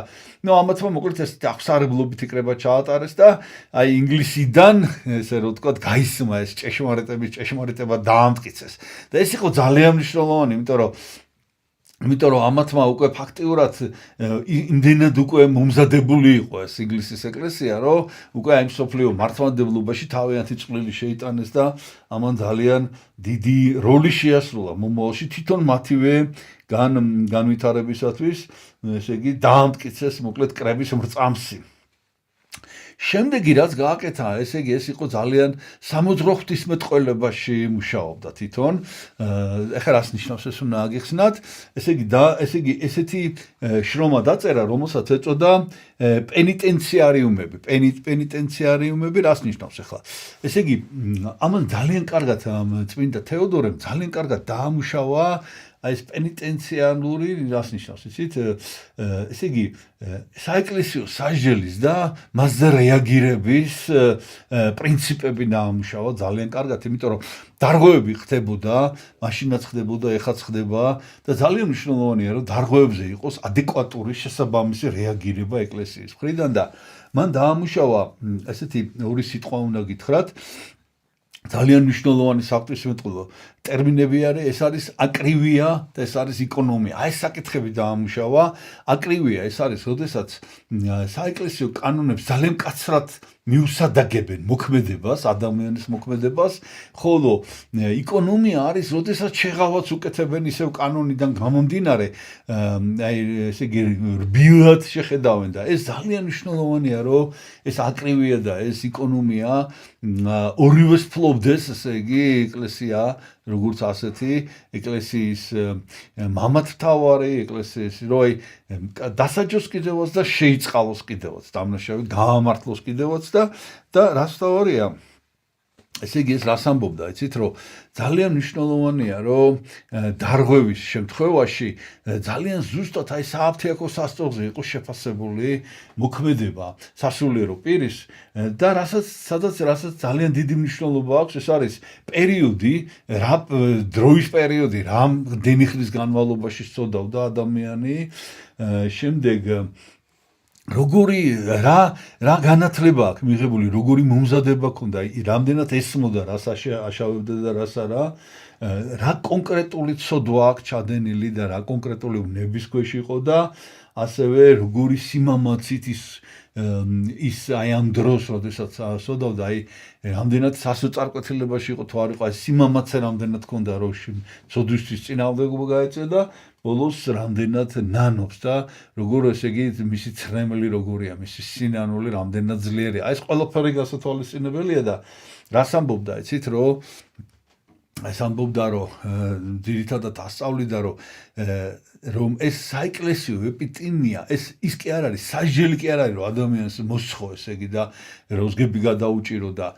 ამათმა მოკლედ ეს აღსარებლობითი კრება ჩაატარეს და აი ინგლისიდან ესე რომ ვთქვათ გაისმა ეს ჭეშმარიტება დაამტკიცეს და ეს იყო ძალიან მნიშვნელოვანი იმიტომ რომ ამათმა უკვე ფაქტიურად იმდენად უკვე მომზადებული იყო ეს ინგლისის ეკლესია რომ უკვე აი მსოფლიო მართლმადიდებლობაში თავიანთი წვლილი შეიტანეს და ამან ძალიან დიდი როლი შეასრულა მომავალში თვითონ მათივე განვითარებისათვის ესე იგი დაამტკიცეს მოკლედ კრების მრწამსი შემდეგი რაც გააკეთა, ესე იგი ეს იყო ძალიან სამოძრო ღვთისმეტყველებაში მუშაობდა თვითონ. ეხლა რას ნიშნავს ეს უნდა აგიხსნათ? ესე იგი ესეთი შრომა დაწერა, რომელსაც ეწოდა პენიტენციარიუმები. პენიტენციარიუმები რას ნიშნავს ახლა? ესე იგი ამან ძალიან კარგად წმინდა თეოდორემ ძალიან კარგად დაამუშავა აი ეს პენიტენციალური რას ნიშნავს, იცით? ესე იგი საეკლესიო სასჯელის და მასზე რეაგირების პრინციპები დაამუშავა ძალიან კარგად, იმიტომ რომ დარღვევები ხდებოდა, მაშინაც ხდებოდა, ეხაც ხდება და ძალიან მნიშვნელოვანია, რომ დარღვევებზე იყოს ადეკვატური შესაბამისი რეაგირება ეკლესიის მხრიდან და მან დაამუშავა ესეთი ორი სიტყვა უნდა გითხრათ ძალიან მნიშვნელოვანი საღვთისმეტყველო ტერმინები არის, ეს არის აკრივია და ეს არის იკონომია. აი ეს საკითხები დაამუშავა. აკრივია ეს არის, როდესაც საეკლესიო კანონებს ძალიან მკაცრად მიუსადაგებენ მოქმედებას, ადამიანის მოქმედებას, ხოლო იკონომია არის, როდესაც შეღავაც უკეთებენ ისევ კანონიდან გამომდინარე, აი ესე იგი რბილად შეხედავენ და ეს ძალიან მნიშვნელოვანია, რომ ეს აკრივია და ეს იკონომია ორივეს ფლობდეს, ესე იგი ეკლესია როგორც ასეთი ეკლესიის მამათმთავარი ეკლესიის როი დასაჯოს კიდევაც და შეიწყალოს კიდევაც დამნაშავე გაამართლოს კიდევაც და რას თავარია ესე იგი ეს რას ამბობდა იცით რომ ძალიან მნიშვნელოვანია რომ დარღვევის შემთხვევაში ძალიან ზუსტად აი სააფთიაქო სასწორზე იყოს შეფასებული მოქმედება სასულიერო პირის და რასაც ძალიან დიდი მნიშვნელობა აქვს ეს არის პერიოდი რა დროის პერიოდი რამდენი ხნის განმავლობაში სწოდავდა ადამიანი შემდეგ როგორი რა განათლება აქვს მიღებული, როგორი მომზადება ქონდა, რამდენად ესმოდა, რას აშავებდა და რას არა, რა კონკრეტული ცოდვა აქვს ჩადენილი და რა კონკრეტული უნების ქვეშ იყო და ასევე როგორი სიმამაცით ის ის აი ამ დროს, როდესაც სოდავდა, აი რამდენად სასოწარკვეთილებაში იყო თუ არ იყო, აი სიმამაცე რამდენად ჰქონდა, რომ სოდვისთვის წინააღმდეგობა გაეწია და ბოლოს რამდენად ნანობს და როგორ ესე იგი მისი ცრემლი როგორია, მისი სინანული რამდენად ძლიერია. აი ეს ყველაფერი გასათვალისწინებელია და რას ამბობდა, იცით, რომ ეს ამბობდა, რომ ძირითადად ასწავლიდა, რომ ეს საეკლესიო ეპიტიმია, ის კი არ არის, სასჯელი კი არ არის, რომ ადამიანს მოსცხო, ესე იგი და როზგები გადაუჭირო და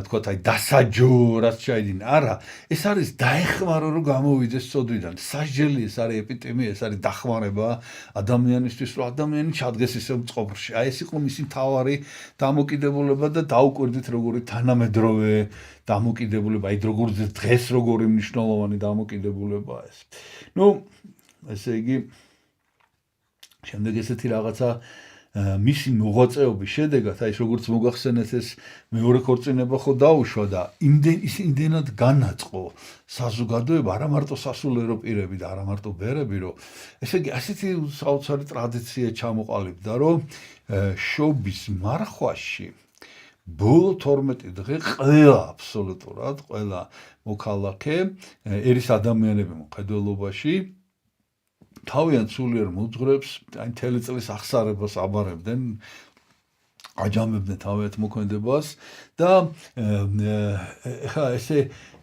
თქვათ, აი დასაჯო, რაც ჩაიდინა. არა, ეს არის დაეხმარო, რომ გამოვიდეს წოდვიდან. სასჯელი ეს არის ეპიტიმია, ეს არის დახმარება ადამიანისთვის, რომ ადამიანი ჩადგეს ისევ წყობრში. აი ეს იყო მისი მთავარი დამოკიდებულება და დაუკვირდით როგორი თანამედროვე დამოკიდებულება, აი როგორც დღეს როგორი მნიშვნელოვანი დამოკიდებულებაა ეს. ესე იგი შემდეგ ესეთი რაღაცა მისი მოღვაწეობის შედეგად, აი როგორც მოგახსენეთ ეს მეორე ქორწინება ხო დაუშვა და იმდენად განაწყო საზოგადოება, არა მარტო სასულიერო პირები და არა მარტო ბერები, რომ ესე იგი ასეთი საოცარი ტრადიცია ჩამოყალიბდა, რომ შობის მარხვაში ბოლო 12 დღე ყველა აბსოლუტურად ყველა მოქალაქე ერის ადამიანები მხედველობაში თავიანთ სულიერ მოძღვრებს აი მთელი წლის აღსარებას აბარებდნენ, აჯამებდნენ თავიანთ მოქმედებას და ეხლა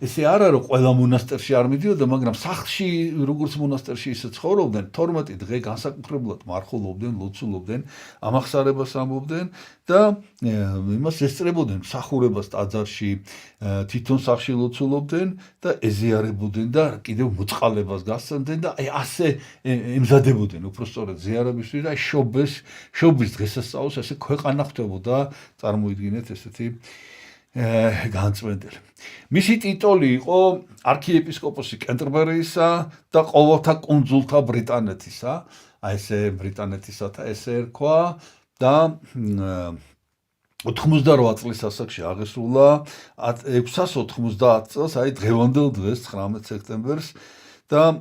ესე არა რომ ყველა მონასტერში არ მიდიოდა, მაგრამ სახლში როგორც მონასტერში ისე ცხოვრობდნენ, 12 დღე განსაკუთრებულად მარხულობდნენ, ლოცულობდნენ, ამ აღსარებას ამბობდნენ და იმას ესწრებოდნენ მსახურებას ტაძარში, თვითონ სახლში ლოცულობდნენ და ეზიარებოდნენ და კიდევ მოწყალებას გასცემდნენ და აი ასე ემზადებოდნენ უпростоრად ზიარებისთვის და შობის დღესასწაულს ესე ქვეყანა ხდებოდა, წარმოიდგინეთ ესეთი განწმენდელი. მისი ტიტული იყო არქიეპისკოპოსი კენტერბერიისა და ყოველთა კუნძულთა ბრიტანეთისა, აი ესე ბრიტანეთისა და ესე ერქვა და 88 წლის ასაკში აღესრულა 690 წელს, აი დღევანდელ დღეს 19 სექტემბერს და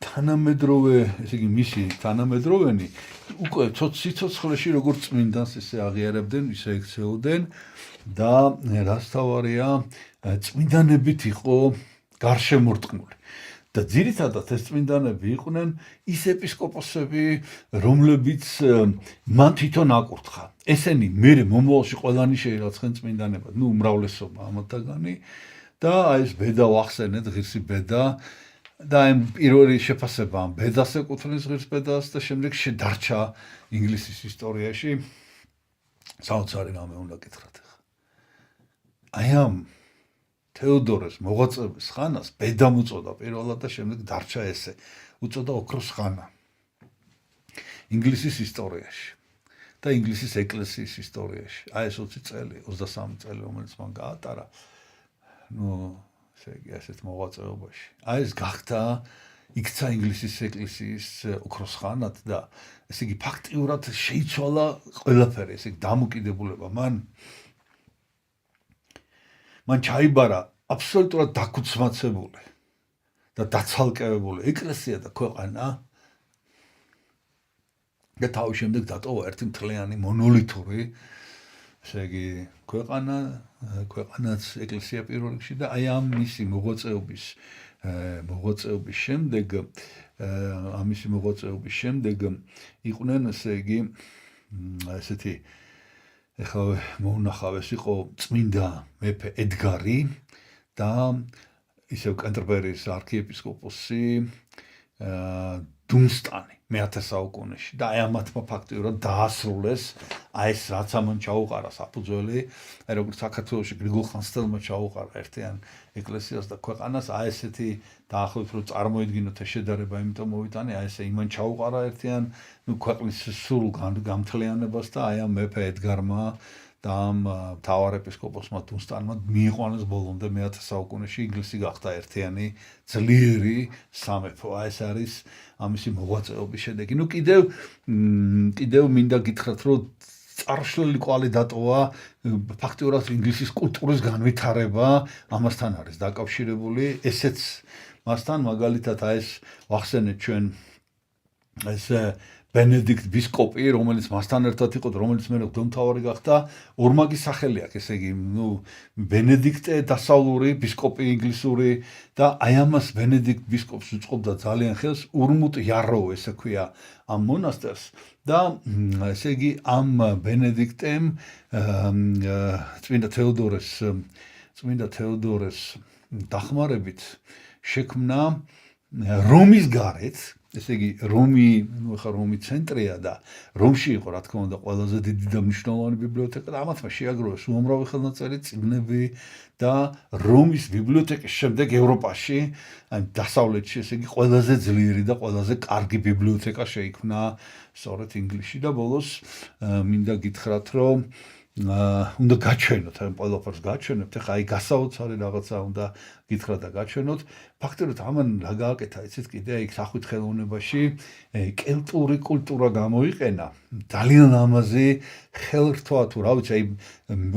თანამედროვე, ესე იგი მისი თანამედროვენი უკვე სიცოცხლეში როგორც წმინდანს ისე აღიარებდნენ, ისე ექცეოდნენ და რაც თავარია, წმინდანებით იყო გარშემორტყმული. და ძირითადად ეს წმინდანები იყვნენ ის ეპისკოპოსები, რომლებიც მან თვითონ აკურთხა. ესენი მერე მომავალში ყველანი შეირაცხენ წმინდანებად, უმრავლესობა ამათგანი და აი ეს ბედა ვახსენეთ, ღირსი ბედა და აი პირველი შეფასება ამ ბედას ეკუთვნის ღირს ბედას და შემდეგ შედარჩა ინგლისის ისტორიაში საოცარი რამე უნდა გითხრათ. აი ამ თეოდორეს მოღვაწეობის ხანას ბედა მოწოდა პირველად და შემდეგ დარჩა ესე, უწოდა ოქროს ხანა ინგლისის ისტორიაში და ინგლისის ეკლესიის ისტორიაში. აი ეს 20 წელი, 23 წელი, რომელიც მან გაატარა, ესე იგი ასეთ მოღვაწეობაში. აი ეს გახდა იქცა ინგლისის ეკლესიის ოქროს ხანად და ესე იგი ფაქტიურად შეიცვალა ყველაფერი, ესე იგი დამოკიდებულება მან ჩაიბარა აბსოლუტურად დაქუცმაცებული და დაცალკევებული ეკლესია და ქვეყანა და თავის შემდეგ დატოვა ერთი მთლიანი მონოლითური, ესე იგი ქვეყანაც ეკლესია პირველ რიგში და აი ამ მისი მოღვაწეობის შემდეგ იყვნენ, ესე იგი ესეთი ეხლა მოუნახავ, ეს იყო წმინდა მეფე ედგარი და ისევ კენტერბერის არქიეპისკოპოსი დუნსტანი მე-10 საუკუნეში და აი ამათმა ფაქტიურად დაასრულეს აი ეს რაც ამან ჩაუყარა საფუძველი, აი როგორც საქართველოში გრიგოლ ხანძთელმა ჩაუყარა ერთიან ეკლესიას და ქვეყანას, აი ესეთი დაახლოებით რომ წარმოედგინოთ ეს შედარება, იმიტომ მოვიტანე, აი ესე იმან ჩაუყარა ერთიან ქვეყნის სულ გამთლიანებას და აი ამ მეფე ედგარმა და ამ მთავარ ეპისკოპოსმა დუნსტანმა მიიყვანეს ბოლომდე მე-10 საუკუნეში ინგლისი გახდა ერთიანი ძლიერი სამეფო. აი ეს არის ამისი მოღვაწეობის შედეგი. კიდევ მინდა გითხრათ, რომ წარშლილი კვალი დატოვა ფაქტიურად ინგლისის კულტურის განვითარება ამასთან არის დაკავშირებული, ესეც მასთან მაგალითად აი ეს ვახსენეთ ჩვენ ეს ბენედიქტ ბისკოპი, რომელიც მასთან ერთად იყო, რომელიც მე მღვდელმთავარი გახდა, ორმაგი სახელი აქვს, ესე იგი, ბენედიქტე დასავლური, ბისკოპი ინგლისური და აი ამას ბენედიქტ ბისკოპს უწყობდა ძალიან ხელს, ურმუტ იაროუ ესე ქვია ამ მონასტერს და ესე იგი ამ ბენედიქტემ წმინდა თეოდორეს დახმარებით შექმნა რომის გარეთ, ესე იგი რომი, ხა რომი ცენტრია და რომში იყო რა თქმა უნდა ყველაზე დიდი და მნიშვნელოვანი ბიბლიოთეკა და ამათმა შეაგროვეს უამრავი ხელნაწერი წიგნები და რომის ბიბლიოთეკის შემდეგ ევროპაში, აი დასავლეთში, ესე იგი ყველაზე ძლიერი და ყველაზე კარგი ბიბლიოთეკა შეიქმნა სწორედ ინგლისში და ბოლოს მინდა გითხრათ, რომ უნდა გაჩვენოთ, აი ყველაფერს გაჩვენებთ, ახლა აი გასაოცარი რაღაცა უნდა გითხრათ და გაჩვენოთ. ფაქტობრივად ამან რა გააკეთა, იცით კიდე იქ სახვით ხელოვნებაში კელტური კულტურა გამოიყენა. ძალიან ლამაზი ხელრთვა თუ რა ვიცი, აი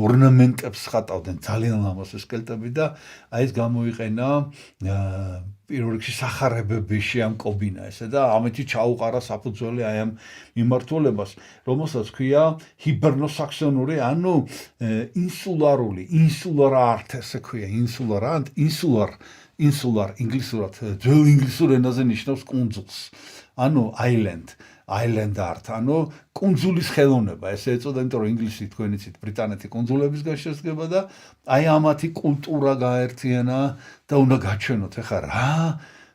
ორნამენტებს ხატავდნენ ძალიან ლამაზ ეს კელტები და აი ეს გამოიყენა პირველ რიგში სახარებების შეამკობინა ესე და ამეთი ჩაუყარა საფუძველი აი ამ მიმართულებას, რომელსაც ქვია ჰიბერნო-საქსონური, ანუ ინსულარ არტ ესე ქვია, ინსულარ ინგლისურად, ძველ ინგლისურ ენაზე ნიშნავს კუნძულს, ანუ island art, ანუ კუნძულის ხელოვნება, ესე ეწოდა, იმიტომ რომ ინგლისი თქვენ იცით, ბრიტანეთი კუნძულებისგან შედგება და აი ამათი კულტურა გაერთიანა და უნდა გაჩვენოთ ახლა რა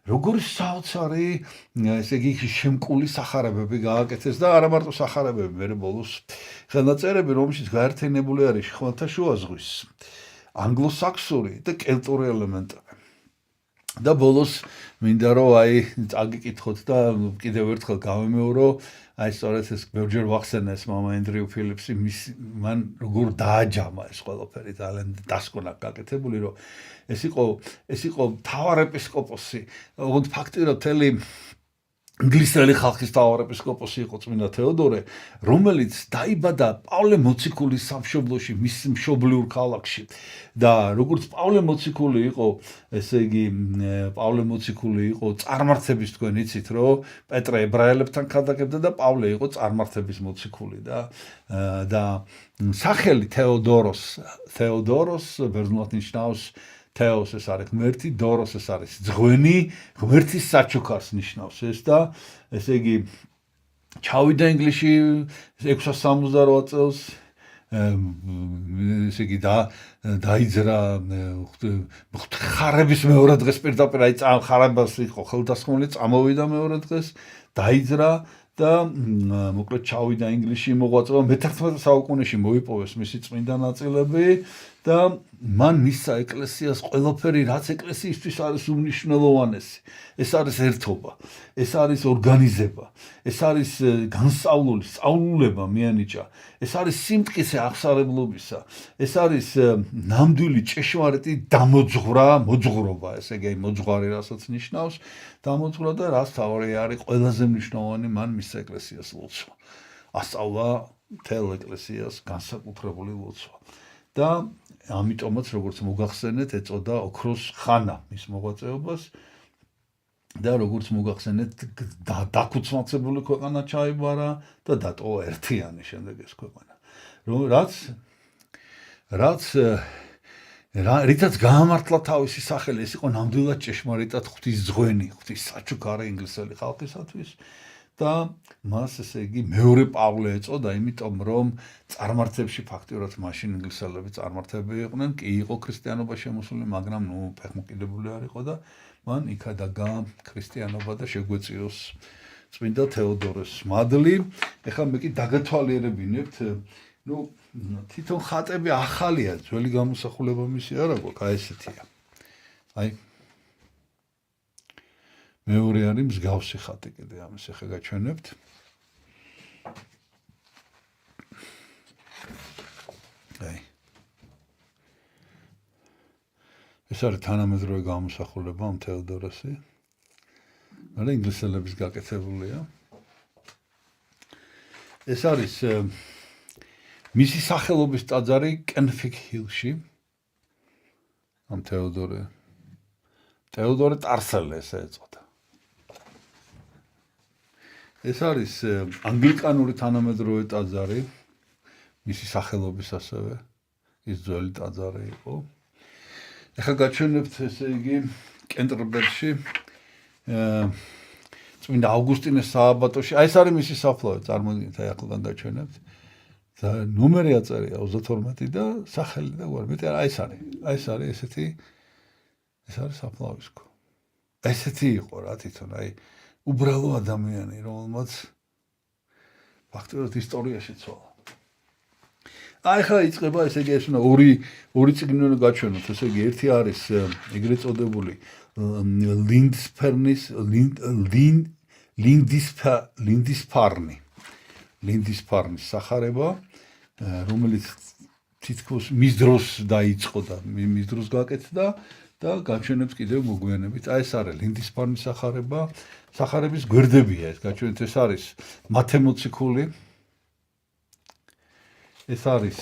როგორი საოცარი, ესე იგი შემკული სახარებები გააკეთეს და არა მარტო სახარებები, მე ბოლოს ხელნაწერები, რომელშიც გაერთიანებული არის ხმელთაშუა ზღვის, ანგლო-საქსური და კელტური ელემენტები. და ბოლოს მინდა რომ აი წაგიკითხოთ და კიდევ ერთხელ გავიმეორო, აი სწორედ ეს ბევრჯერ ვახსენა ეს მამა ენდრიუ ფილიპსი, მან როგორ დააჯამა ეს ყველაფერი, ძალიან დასკვნა გაკეთებული, რომ ეს იყო მთავარეპისკოპოსი, ოღონდ ფაქტიურად მთელი ინგლისელი ხალხის მთავარეპისკოპოსი იყო წმინდა თეოდორე, რომელიც დაიბადა პავლე მოციქულის სამშობლოში, მის მშობლიურ ქალაქში და როგორც პავლე მოციქული იყო, ესე იგი პავლე მოციქული იყო წარმართების, თქვენ იცით, რომ პეტრე ებრაელებთან ქადაგებდა და პავლე იყო წარმართების მოციქული და სახელი თეოდოროს ბერძნულად ნიშნავს თეოს ეს არის ღმერთი, დოროს ეს არის ძღვენი, ღმერთის საჩუქარს ნიშნავს ეს და ესე იგი ჩავიდა ინგლისში 668 წელს, ესე იგი დაიძრა ხარების მეორე დღეს პირდაპირ აი ხარებას იყო ხელდასხმული, წამოვიდა მეორე დღეს, დაიძრა და მოკლედ ჩავიდა ინგლისში, მოღვაწეობა მე-11 საუკუნეში მოიპოვეს მისი წმინდა ნაწილები და მან მისცა ეკლესიას ყველაფერი, რაც ეკლესიისთვის არის უმნიშვნელოვანესი. ეს არის ერთობა, ეს არის ორგანიზება, ეს არის განსწავლული, სწავლულება მიანიჭა, ეს არის სიმტკიცე აღსარებლობისა, ეს არის ნამდვილი ჭეშმარიტი მოძღვრობა, ესე იგი მოძღვარი, რასაც ნიშნავს, დამოძღვრა და რაც თავი არის ყველაზე მნიშვნელოვანი მან მისცა ეკლესიას ლოცვა. ასწავლა მთელ ეკლესიას განსაკუთრებული ლოცვა. და ამიტომაც როგორც მოგახსენეთ, ეწოდა ოქროს ხანა მის მოღვაწეობას და როგორც მოგახსენეთ, დაქუცმაცებული ქვეყანა ჩაიბარა და დატოვა ერთიანი შემდეგ ეს ქვეყანა. რითაც გაამართლა თავისი სახელი, ეს იყო ნამდვილად ჭეშმარიტად ღვთის ძღვენი, ღვთის საჩუქარი ინგლისელი ხალხისათვის და მას ესე იგი მეორე პავლე ეწოდა, იმიტომ რომ წარმართებში ფაქტიურად მაშინ ინგლისელები წარმართები იყვნენ, კი იყო ქრისტიანობა შემოსული, მაგრამ ფეხმოკიდებული არ იყო და მან იქადაგა ქრისტიანობა და შეგვეწიოს წმინდა თეოდორეს მადლი. ეხლა მე კი დაგათვალიერებინებთ, თვითონ ხატები ახალია, ძველი გამოსახულება მისი არა გვაქვს, აი ესეთია. აი მეორე არის მსგავსი ხატი კიდე ამის ახლა გაჩვენებთ. აი ეს არის თანამედროვე გამოსახულება ამ თეოდოროსი. არა ინგლისელების გაკეთებულია. ეს არის მისი სახელობის ტაძარი კენფიქ ჰილში. ამ თეოდორე ტარსელი ესე ეწოდა. ეს არის ანგლიკანური თანამედროვე ტაძარი, მისი სახელობის ასევე, ის ძველი ტაძარი იყო. ეხლა გაჩვენებთ, ესე იგი, კენტერბერში, წმინდა ავგუსტინეს სააბატოში, აი ეს არის მისი საფლავი, წარმოგიდგენთ, აი ახლიდან გაჩვენებთ. და ნომერი აწერია 32 და სახელი და გვარი, მეტი არა, აი ეს არის ესეთი, ეს არის საფლავის ქვა. ესეთი იყო რა თვითონ, აი უბრალო ადამიანი, რომელმაც ფაქტობრივად ისტორიაში ცვალა. აი ხა იწყება, ესე იგი, ეს უნდა ორი წიგნი უნდა გაჩვენოთ, ესე იგი, ერთი არის ეგრეთ წოდებული ლინდისფარნის სახარება, რომელიც თითქოს მის დროს დაიწყო და მის დროს გაკეთდა და გაჩვენებს კიდევ მოგვიანებით. აი ეს არის ლინდისფარნის სახარება, სახარების გვერდებია ეს, გაჩვენეთ, ეს არის მათემოციკული, ეს არის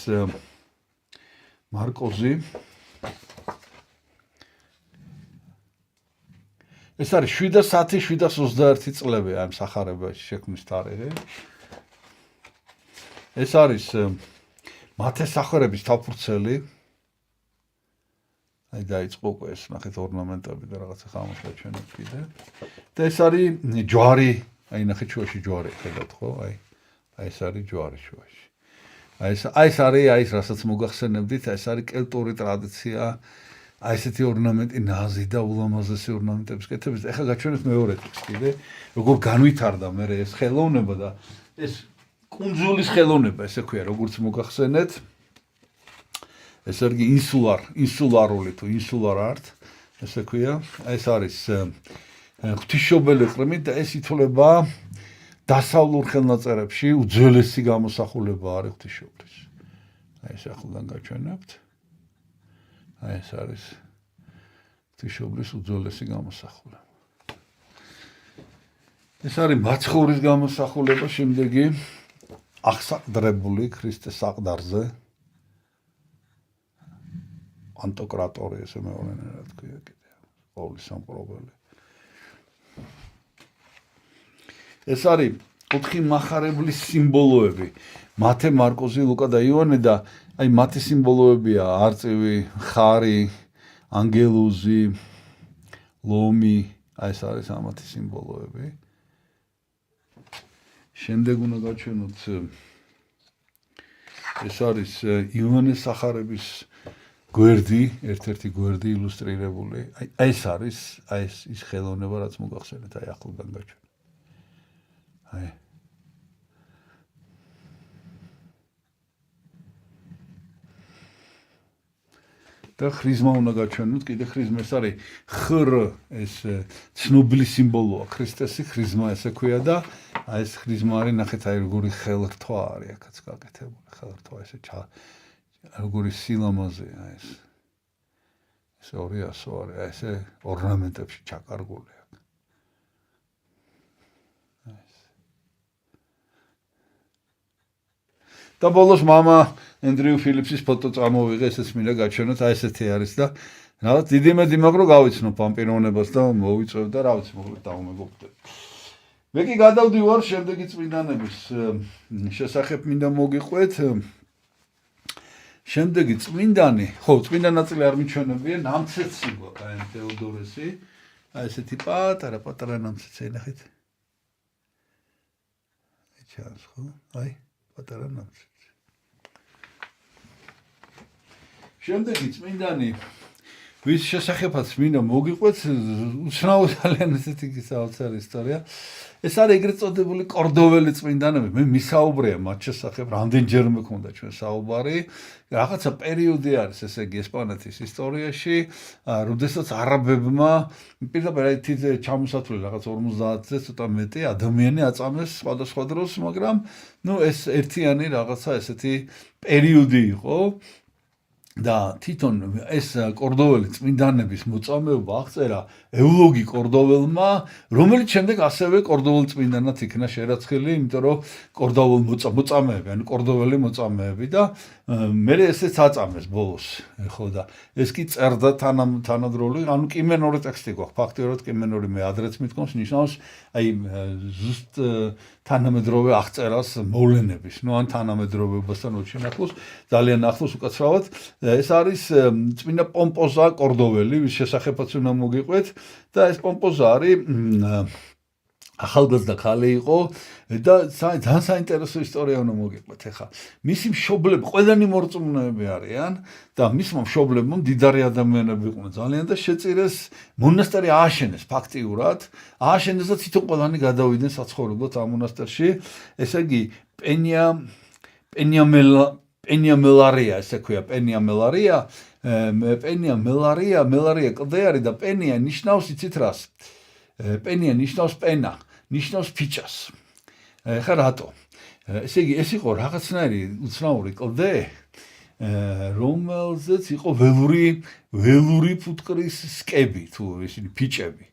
მარკოზი, ეს არის 710-721 წლები ამ სახარებაში შექმნის თარიღი. ეს არის მათეს სახარების თავფურცელი. აი დაიწყო უკვე ეს, ნახეთ, ორნამენტები და რაღაცა ხამას გაჩვენებთ კიდე. და ეს არის ჯვარი, აი ნახეთ შუაში ჯვარი, ხედავთ ხო? აი ეს არის ჯვარი შუაში. აი ეს არის, რასაც მოგახსენებდით, ეს არის კელტური ტრადიცია. აი ესეთი ორნამენტი ნაზი და ულამაზესი ორნამენტების კეთების. ეხლა გაჩვენებთ მეორე ტექსტი კიდე, როგორ განვითარდა მე ეს ხელოვნება და ეს კუნძულის ხელოვნება, ესე ქვია, როგორც მოგახსენეთ. ეს არის ინსულარული თუ ინსულარ არტ, ესე ქვია. ეს არის ღვთისმშობელი ყრმით და ეს ითვლება დასავლურ ხელნაწერებში უძველესი გამოსახულება არის ღვთისმშობლის. აი ეს ახლიდან გაჩვენებთ. აი ეს არის ღვთისმშობლის უძველესი გამოსახულება. ეს არის მაცხოვრის გამოსახულება, შემდეგი აღსაყდრებული ქრისტეს საყდარზე. ანტოკრატორი ესე მეორენე რა თქვია კიდე. ყოვლის სამყარობელი. ეს არის ოთხი მახარებლის სიმბოლოები. მათე, მარკოზი, ლუკა და იოანე და აი მათი სიმბოლოებია არწივი, ხარი, ანგელოზი, ლომი, აი ეს არის ამათი სიმბოლოები. შემდეგ უნდა გაჩვენოთ ეს არის იოანეს სახარების გვერდი, ერთ-ერთი გვერდი ილუსტრირებული. აი ეს არის, აი ის ხელოვნება, რაც მოგახსენეთ, აი ახლიდან გაჩვენეთ. აი და ხრიზმა უნდა გაჩვენოთ, კიდე ხრიზმა ეს არის ხრ, ეს ცნობილი სიმბოლოა ქრისტესი, ხრიზმა ესე ქვია და აი ეს ხრიზმა არის, ნახეთ, აი როგორი ხელრთვა არის აქაც გაკეთებული, ხელრთვა ესე როგორი სილამაზეა ეს. ეს 200 არის, აი ესე ორნამენტებში ჩაკარგული. და ბოლოს მამა ენდრიუ ფილიპსის ფოტო წამოვიღე, ესეც მინდა გაჩვენოთ, აი ესეთი არის და რაღაც დიდი მედი მაქვს რომ გავიცნობ ამ პიროვნებას და მოვიწევ და რა ვიცი, მოკლედ დავუმეგობრდები. მე კი გადავდივარ შემდეგი წმინდანების შესახებ მინდა მოგიყვეთ. შემდეგი წმინდანი, ხო, წმინდა ნაწილი არ მიჩვენებია, ნამცეცი გვაქვს, აი თეოდორესი, აი ესეთი პატარა ნამცეცი, ნახეთ. აი ჩანს, ხო? აი პატარა ნამცეცი. შემდეგი წმინდანი, ვის შესახებაც მინდა მოგიყვეთ, უცნაური ძალიან ესეთი საოცარი ისტორია. ეს არის ეგრეთ წოდებული კორდოველი წმინდანები, მე მისაუბრეა მათ შესახებ, რამდენჯერმე ქონდა ჩვენ საუბარი. რაღაცა პერიოდი არის, ესე იგი, ესპანეთის ისტორიაში, როდესაც არაბებმა პირდაპირ თითე ჩამოსათვლელი რაღაც 50-ზე ცოტა მეტი ადამიანი აწამეს სხვადასხვა დროს, მაგრამ ეს ერთიანი რაღაცა ესეთი პერიოდი იყო. და თვითონ ეს კორდოველი წმინდანების მოწამეობა აღწერა ევლოგი კორდოველმა, რომელიც შემდეგ ასევე კორდოվել წმინდანად იქნა შერაცხილი, იმიტომ რომ კორდოվել მოწამეები, ანუ კორდოველი მოწამეები და მე ესეც აწამეს ბოლოს, ხო და ეს კი წერდა თანადროული, ანუ კიმენური ტექსტი გვაქვს, ფაქტიურად კიმენური მე ადრეც მithkomს, ნიშნავს აი ზუსტ თანამედროვე აღწერას მოვლენების, ნუ ან თანამედროვეობასთან უშენახლოს, ძალიან ახლოს უკაცრავად. ეს არის წმინდა პომპოზა კორდოველი, ვის შესახებაც უნდა მოგიყვეთ და ეს პომპოზა არის ახალგაზრდა ქალი იყო და ძალიან საინტერესო ისტორია უნდა მოგიყვეთ ახლა. მისი მშობლები ყველანი მორწმუნეები არიან და მისმა მშობლებმა მდიდარი ადამიანები იყვნენ ძალიან და შეწირეს მონასტერი ააშენეს ფაქტიურად. ააშენეს და თვითონ ყველანი გადავიდნენ საცხოვრებლად ამ მონასტერში. ესე იგი პენია მელარია, ესე ქვია, პენია მელარია, მელარია კლდე არის და პენია ნიშნავს იცით რას? პენია ნიშნავს პენა, ნიშნავს ფიჭას. ხა რატო? ესე იგი, ეს იყო რაღაცნაირი უცნაური კლდე, რომელზეც იყო ველური ფუტკრის სკები, თუ ისინი ფიჭები,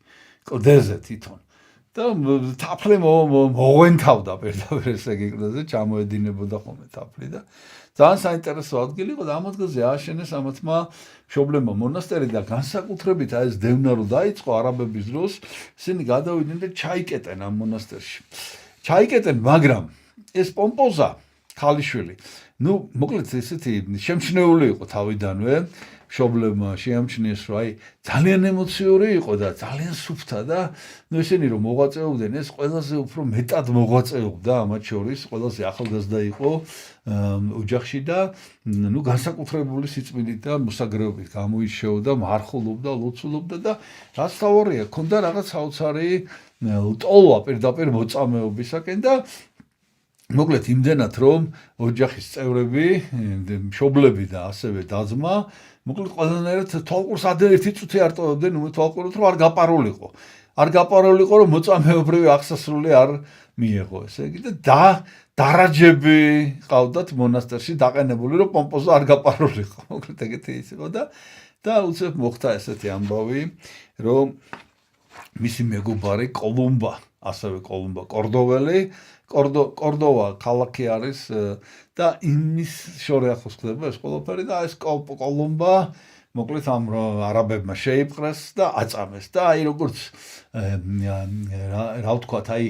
კლდეზე თვითონ. და თაფლი მოღვენთავდა პირდაპირ ესე იგი კლდეზე, ჩამოედინებოდა ხოლმე თაფლი და ძალიან საინტერესო ადგილი იყო და ამ ადგილზე ააშენეს ამათმა მშობლებმა მონასტერი და განსაკუთრებით ეს დევნა რო დაიწყო არაბების დროს, ისინი გადავიდნენ და ჩაიკეტენ ამ მონასტერში. ჩაიკეტენ, მაგრამ ეს პომპოზა ქალიშვილი, ნუ მოკლედ ესეთი შემჩნეული იყო თავიდანვე, მშობლებმა შეამჩნიეს, რომ აი ძალიან ემოციური იყო და ძალიან სუფთა და ნუ ესენი რომ მოღვაწეობდნენ, ეს ყველაზე უფრო მეტად მოღვაწეობდა ამათ შორის, ყველაზე ახალგაზრდა იყო ოჯახში და ნუ განსაკუთრებული სიწმინდით და მოსაგრეობით გამოირჩეოდა, მარხულობდა, ლოცულობდა და რაც თავარია, ქონდა რაღაც საოცარი ტოლვა პირდაპირ მოწამეობისაკენ და მოკლედ იმდენად რომ ოჯახის წევრები, მშობლები და ასევე და-ძმა მოკლედ ყველანაირად თვალყურს ერთი წუთი არ ტოვებდნენ, თვალყურით რომ არ გაპარულიყო. არ გაპარულიყო, რომ მოწამეობრივი აღსასრული არ მიეღო, ესე იგი და დარაჯები ყავდათ მონასტერში დაყენებული, რომ პომპოზა არ გაპარულიყო. მოკლედ ეგეთი ის იყო და უცებ მოხდა ესეთი ამბავი, რომ მისი მეგობარი კოლუმბა, ასევე კოლუმბა კორდოველი, კორდოვა ქალაქი არის და იმის შორე ახლოს ხდება ეს ყველაფერი და ეს კოლუმბა მოკლედ ამ არაბებმა შეიპყრეს და აწამეს და აი როგორც რა ვთქვათ, აი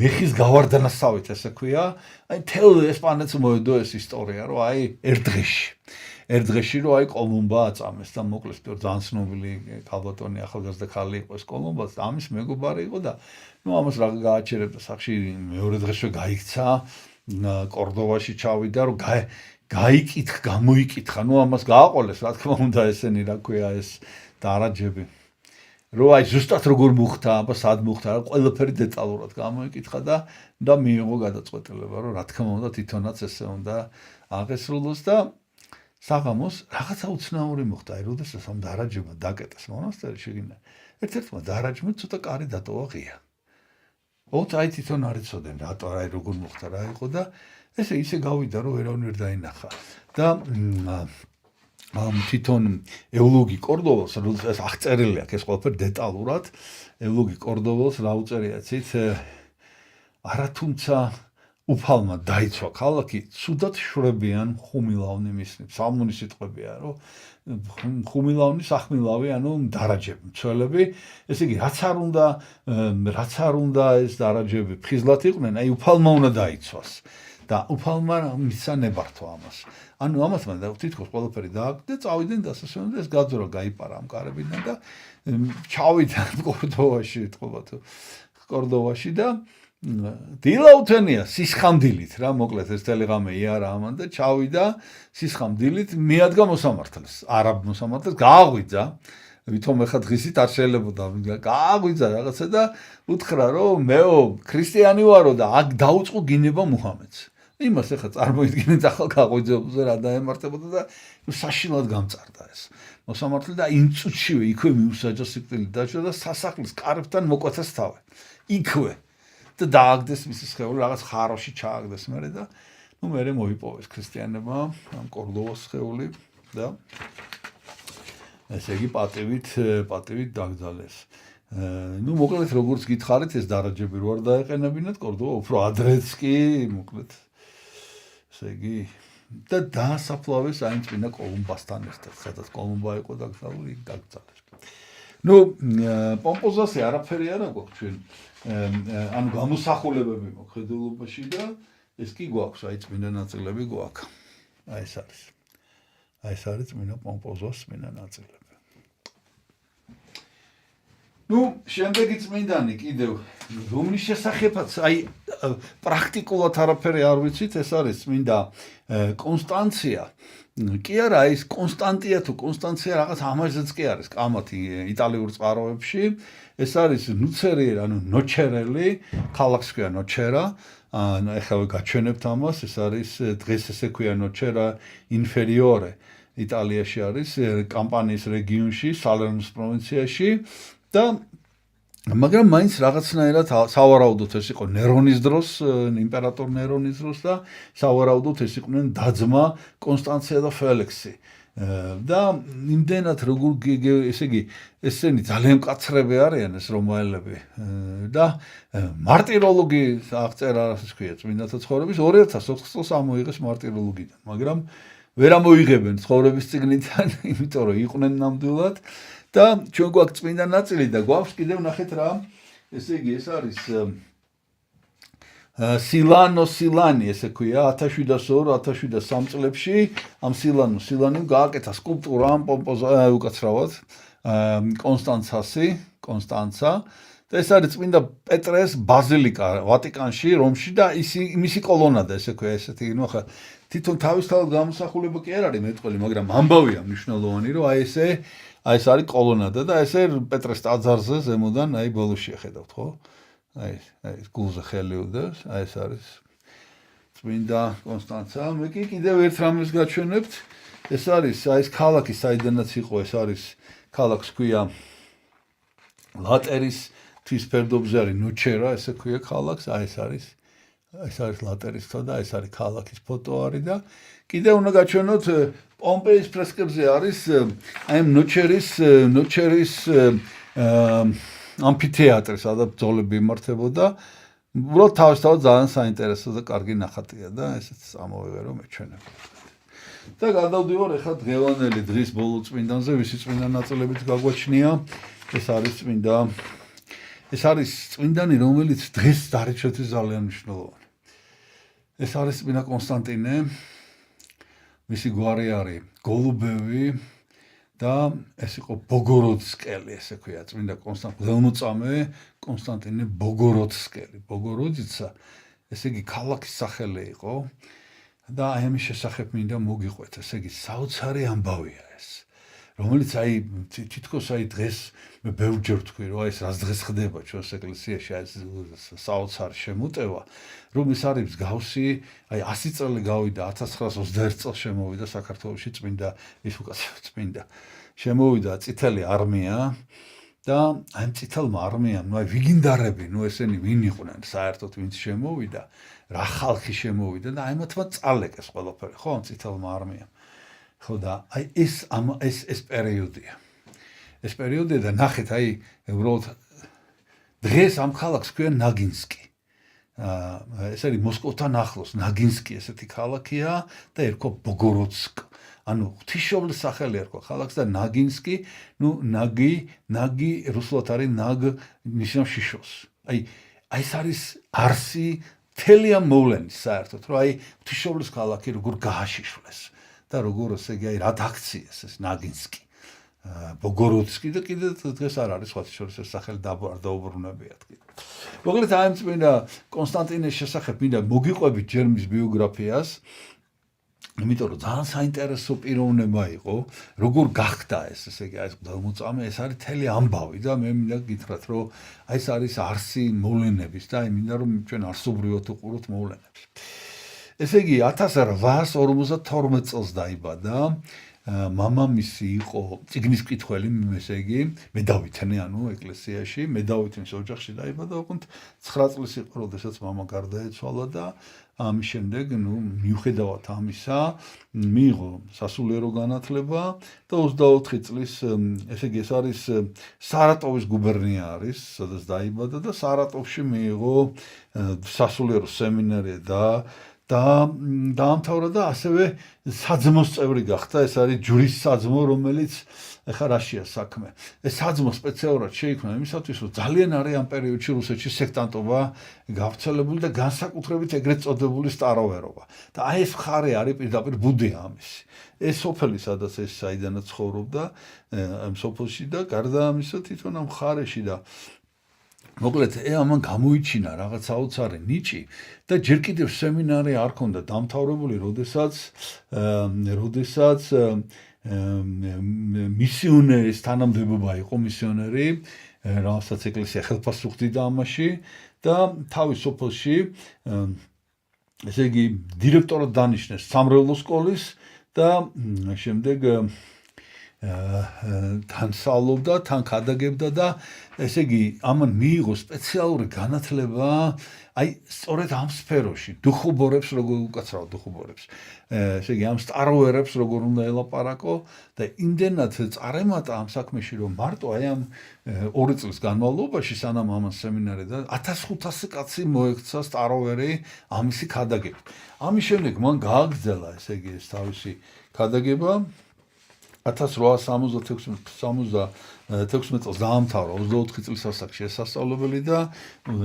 მეხის გავარდნასავით ესე ქვია, აი თელ ესპანეთს მოედო ეს ისტორია, რომ აი ერთ დღეში რომ აი კოლუმბა აწამეს და მოკლედ ძალიან ცნობილი ქალბატონი ახალგაზრდა ქალი იყო ეს კოლუმბა და ამის მეგობარი იყო და ნუ ამას რა გააჩერებდა სახში მეორე დღესვე გაიქცა კორდოვაში ჩავიდა რომ გამოიკითხა, ნუ ამას გააყოლეს, რა თქმა უნდა ესენი რა ქვია ეს დარაჯები. რომ აი ზუსტად როგორ მოხდა, აბა სად მოხდა, ყველაფერი დეტალურად გამოიკითხა და მიიღო გადაწყვეტილება, რომ რა თქმა უნდა თვითონაც ესე უნდა აღესრულოს და საღამოს რაღაცა უცნაური მოხდა, აი როდესაც ამ დარაჯებმა დაკეტეს მონასტერი შიგნით. ერთ-ერთმა დარაჯმა ცოტა კარი დატოვა ღია. აი თვითონ არ იცოდნენ რატო აი როგორ მოხდა რა იყო და ესე ისე გავიდა რომ ვერავინ ვერ დაინახა და ამ თვითონ ევლოგი კორდოველს როდესაც აღწერილი აქვს ეს ყველაფერი დეტალურად ევლოგი კორდოველს რა უწერია ცით არათუმცა უფალმა დაიცვა ქალაქი ცუდად შვრებიან ხუმილავნი მისნებს სამნული სიტყვებია რომ ხუმილავნი სახმილავი ანუ დარაჯები მცველები ესე იგი რაც არ უნდა ეს დარაჯები ფხიზლად იყვნენ აი უფალმა უნდა დაიცვას და უფალმა მისცა ნებართვა ამას ანუ ამასთან და თითქოს ყველაფერი დააგდე წავიდნენ დასასვენად და ეს გაძვირა გაიპარა ამ კარებიდან და ჩავიდა კორდოვაში ეთქობა თუ კორდოვაში და დილაუთენია სისხამდილით რა მოკლედ ეს ტელეგრამი არა ამან და ჩავიდა სისხამდილით მიადგა მოსამართლეს არაბ მოსამართლეს გააღვიძა ვითომ ეხა დღისით არ შეიძლებოდა გააღვიძა რაღაცა და უთხრა რომ მეო ქრისტიანი ვარო და აქ დაუწყო გინება მუჰამედს იმას ეხა წარმოიდგინეთ ახალ გაღვიძებზე რა დაემართებოდა და საშინლად გამწარდა ეს მოსამართლე და იმ წუთშივე იქვე მიუსაჯა სიკვდილით დაჭრა და სასახლის კარებთან მოკვეცეს თავი იქვე და დააგდეს მისი სხეული რაღაც ხაროში ჩააგდეს მერე და ნუ მერე მოიპოვეს ქრისტიანებმა ამ კორდოვას სხეული და ესე იგი პატივით დაგძალეს. ნუ მოკლედ როგორც გითხარით ეს დარაჯები რო არ დაეყენებინათ კორდობა უფრო ადრეც კი მოკლედ ესე იგი და დაასაფლავეს აი წინა კოლუმბასთან ერთად სადაც კოლუმბა იყო დაკრძალული იქ დაკრძალეს. ნუ პომპოზაზე არაფერი არ აქვს ჩვენ ანუ გამოსახულებები მოხდულობაში და ეს კი გვაქვს აი წინა ნაწილები გვაქვს. აი ეს არის წინა პომპოზოს წინა ნაწილები. ნუ შემდეგი წმინდანი კიდევ რომლის შესახებაც აი პრაქტიკულად არაფერი არ ვიცით ეს არის წმინდა კონსტანცია კი არა ის კონსტანტია თუ კონსტანცია რაღაც ამაზეც კი არის კამათი იტალიურ წყაროებში ეს არის ნუცერიერი ანუ ნოჩერელი ქალაქს ქვია ნოჩერა ანუ ახლა გაჩვენებთ ამას ეს არის დღეს ესე ქვია ნოჩერა ინფერიორე იტალიაში არის კამპანიის რეგიონში სალერნოს პროვინციაში და მაგრამ მაინც რაღაცნაირად სავარაუდოდ ეს იყო ნერონის დროს, იმპერატორ ნერონის დროს და სავარაუდოდ ეს იყვნენ დაძმა კონსტანცია და ფელექსი. და იმდენად როგორ ესე იგი ესენი ძალიან მკაცრები არიან ეს რომაელები და მარტიროლოგი აღწერა ასე ქვია წმინდათა ცხოვრების 2004 წელს ამოიღეს მარტიროლოგიდან, მაგრამ ვერ ამოიღებენ ცხოვრების წიგნიდან, იმიტომ რომ იყვნენ ნამდვილად და ჩვენ გვაქვს წმინდა ნაწილი და გვაქვს კიდევ ნახეთ რა ესე იგი ეს არის სილანი ესე ქვია 1702-1703 წლებში ამ სილანიმ გააკეთა სკულპტურა ამ პომპოზა უკაცრავად კონსტანცა და ეს არის წმინდა პეტრეს ბაზილიკა ვატიკანში რომში და მისი კოლონადა ესე ქვია ესეთი ნუ ხა თვითონ თავისთავად გამოსახულება კი არ არის მეტყველი მაგრამ ამბავია მნიშვნელოვანი რომ აი ეს არის კოლონადა და ესე პეტრეს ტაძარზე ზემოდან აი ბოლოში ხედავთ ხო? აი გულზე ხელი უდევს, აი ეს არის წმინდა კონსტანცა. მე კი კიდევ ერთ რამეს გაჩვენებთ. ეს არის აი ეს ქალაქი, საიდანაც იყო, ეს არის ქალაქს ქვია ლატერის თვის ფერდობზე არის ნოჩერა, ესე ქვია ქალაქს, აი ეს არის ლატერის თვა და ეს არის ქალაქის ფოტო არის და კიდევ უნდა გაჩვენოთ პომპეის ფრესკებზე არის აი ნოჩერის ამფითეატრი, სადაც ბრძოლები იმართებოდა. უბრალოდ თავისთავად ძალიან საინტერესო და კარგი ნახატია და ესეც ამოვიღე რომ მეჩვენებ. და გადავდივარ ახლა დღევანდელი დღის ბოლო წმინდანზე, ვისი წმინდა ნაწილებიც გაგვაჩნია. ეს არის წმინდანი, რომელიც დღეს დარიჩეთვის ძალიან მნიშვნელოვანი. ეს არის წმინდა კონსტანტინე, მისი გვარი არის გოლუბევი და ეს იყო ბოგოროდსკელი, ესე ქვია, წმინდა ველმოწამე კონსტანტინე ბოგოროდსკელი. ბოგოროდიცა, ესე იგი ქალაქის სახელი იყო და აი ამის შესახებ მინდა მოგიყვეთ, ესე იგი საოცარი ამბავია ეს. რომელიც აი თითქოს აი დღეს მე ბევრჯერ ვთქვი რომ აი ეს რაც დღეს ხდება ჩვენს ეკლესიაში აი საოცარი შემოტევა რომ ეს არის მსგავსი აი 100 წელი გავიდა 1921 წელს შემოვიდა საქართველოში წმინდა ის უკაცრავ წმინდა შემოვიდა წითელი არმია და აი წითელმა არმიამ ნუ აი ვიგინდარები ნუ ესენი ვინ იყვნენ საერთოდ ვინც შემოვიდა რა ხალხი შემოვიდა და აი მათმა წალეკეს ყველაფერი ხო წითელმა არმიამ ხო და აი ეს პერიოდია. ეს პერიოდია და ნახეთ აი უბრალოდ დღეს ამ ქალაქს ქვია ნაგინსკი. ეს არის მოსკოვთან ახლოს ნაგინსკი ესეთი ქალაქია და ერქვა ბოგოროდსკ. ანუ ღვთისმშობლის სახელი ერქვა ქალაქს და ნაგინსკი, ნუ ნაგი რუსულად არის ნაგ ნიშნავს შიშოს. აი ეს არის არსი თელია მოვლენის საერთოდ რომ აი ღვთისმშობლის ქალაქი როგორ გააშიშვლეს. და როგორ ესე იგი აი რა აქციეს ეს ნაგინსკი ბოგოროდსკი და კიდე დღეს არ არის სხვა შორის ეს სახელი დაუბრუნებიათ კიდე. მოკლედ აი ამ წმინდა კონსტანტინეს შესახებ მინდა მოგიყვებით ჯერ მის ბიოგრაფიას. იმიტომ რომ ძალიან საინტერესო პიროვნება იყო, როგორ გახდა ესე იგი აი ეს ველმოწამე, ეს არის თელი ამბავი და მე მინდა გითხრათ რომ აი ეს არის არსი მოვლენების და აი მინდა რომ ჩვენ არსობრივად უყუროთ მოვლენებს. ესე იგი 1852 წელს დაიბადა. მამამისი იყო წიგნის მკითხველი, ესე იგი, მედავითნე, ანუ ეკლესიაში, მედავითნის ოჯახში დაიბადა, ოღონდ 9 წლის იყო, როდესაც მამა გარდაეცვალა და ამის შემდეგ, მიუხედავად ამისა, მიიღო სასულიერო განათლება და 24 წლის, ესე იგი, ეს არის სარატოვის გუბერნია არის, სადაც დაიბადა და სარატოვში მიიღო სასულიერო სემინარია და დაამთავრა და ასევე საძმოს წევრი გახდა, ეს არის ჯვრის საძმო, რომელიც ეხლა რაშია საქმე. ეს საძმო სპეციალურად შეიქმნა იმისათვის, რომ ძალიან არის ამ პერიოდში რუსეთში სექტანტობა გავრცელებული და განსაკუთრებით ეგრეთ წოდებული სტაროვერობა. და აი ეს მხარე არის პირდაპირ ბუდია ამისი. ეს სოფელი, სადაც ეს საიდანაც ცხოვრობდა, ამ სოფელში და გარდა ამისა თვითონ ამ მხარეში და მოკლედ ამან გამოიჩინა რაღაც საოცარი ნიჭი და ჯერ კიდევ სემინარი არ ქონდა დამთავრებული, როდესაც მისიონერის თანამდებობა იყო მისიონერი, რომელსაც ეკლესია ხელფასუხდიდა ამაში და თავის სოფელში, ესე იგი, დირექტორად დანიშნეს სამრევლო სკოლის და შემდეგ თან სწავლობდა, თან ქადაგებდა და ესე იგი, ამან მიიღო სპეციალური განათლება, აი, სწორედ ამ სფეროში, დუხობორებს როგორ უკაცრავ დუხობორებს. ესე იგი, ამ სტაროვერებს როგორ უნდა ელაპარაკო და იმდენად წარემატა ამ საქმეში, რომ მარტო აი ამ 2 წლის განმავლობაში, სანამ ამას სემინარი და 1500 კაცი მოექცა სტაროვერი ამისი ქადაგებით. ამის შემდეგ მან გააგრძელა, ესე იგი, ეს თავისი ქადაგება 1876 წელს დაამთავრა 24 წლის ასაკში ეს სასწავლებელი და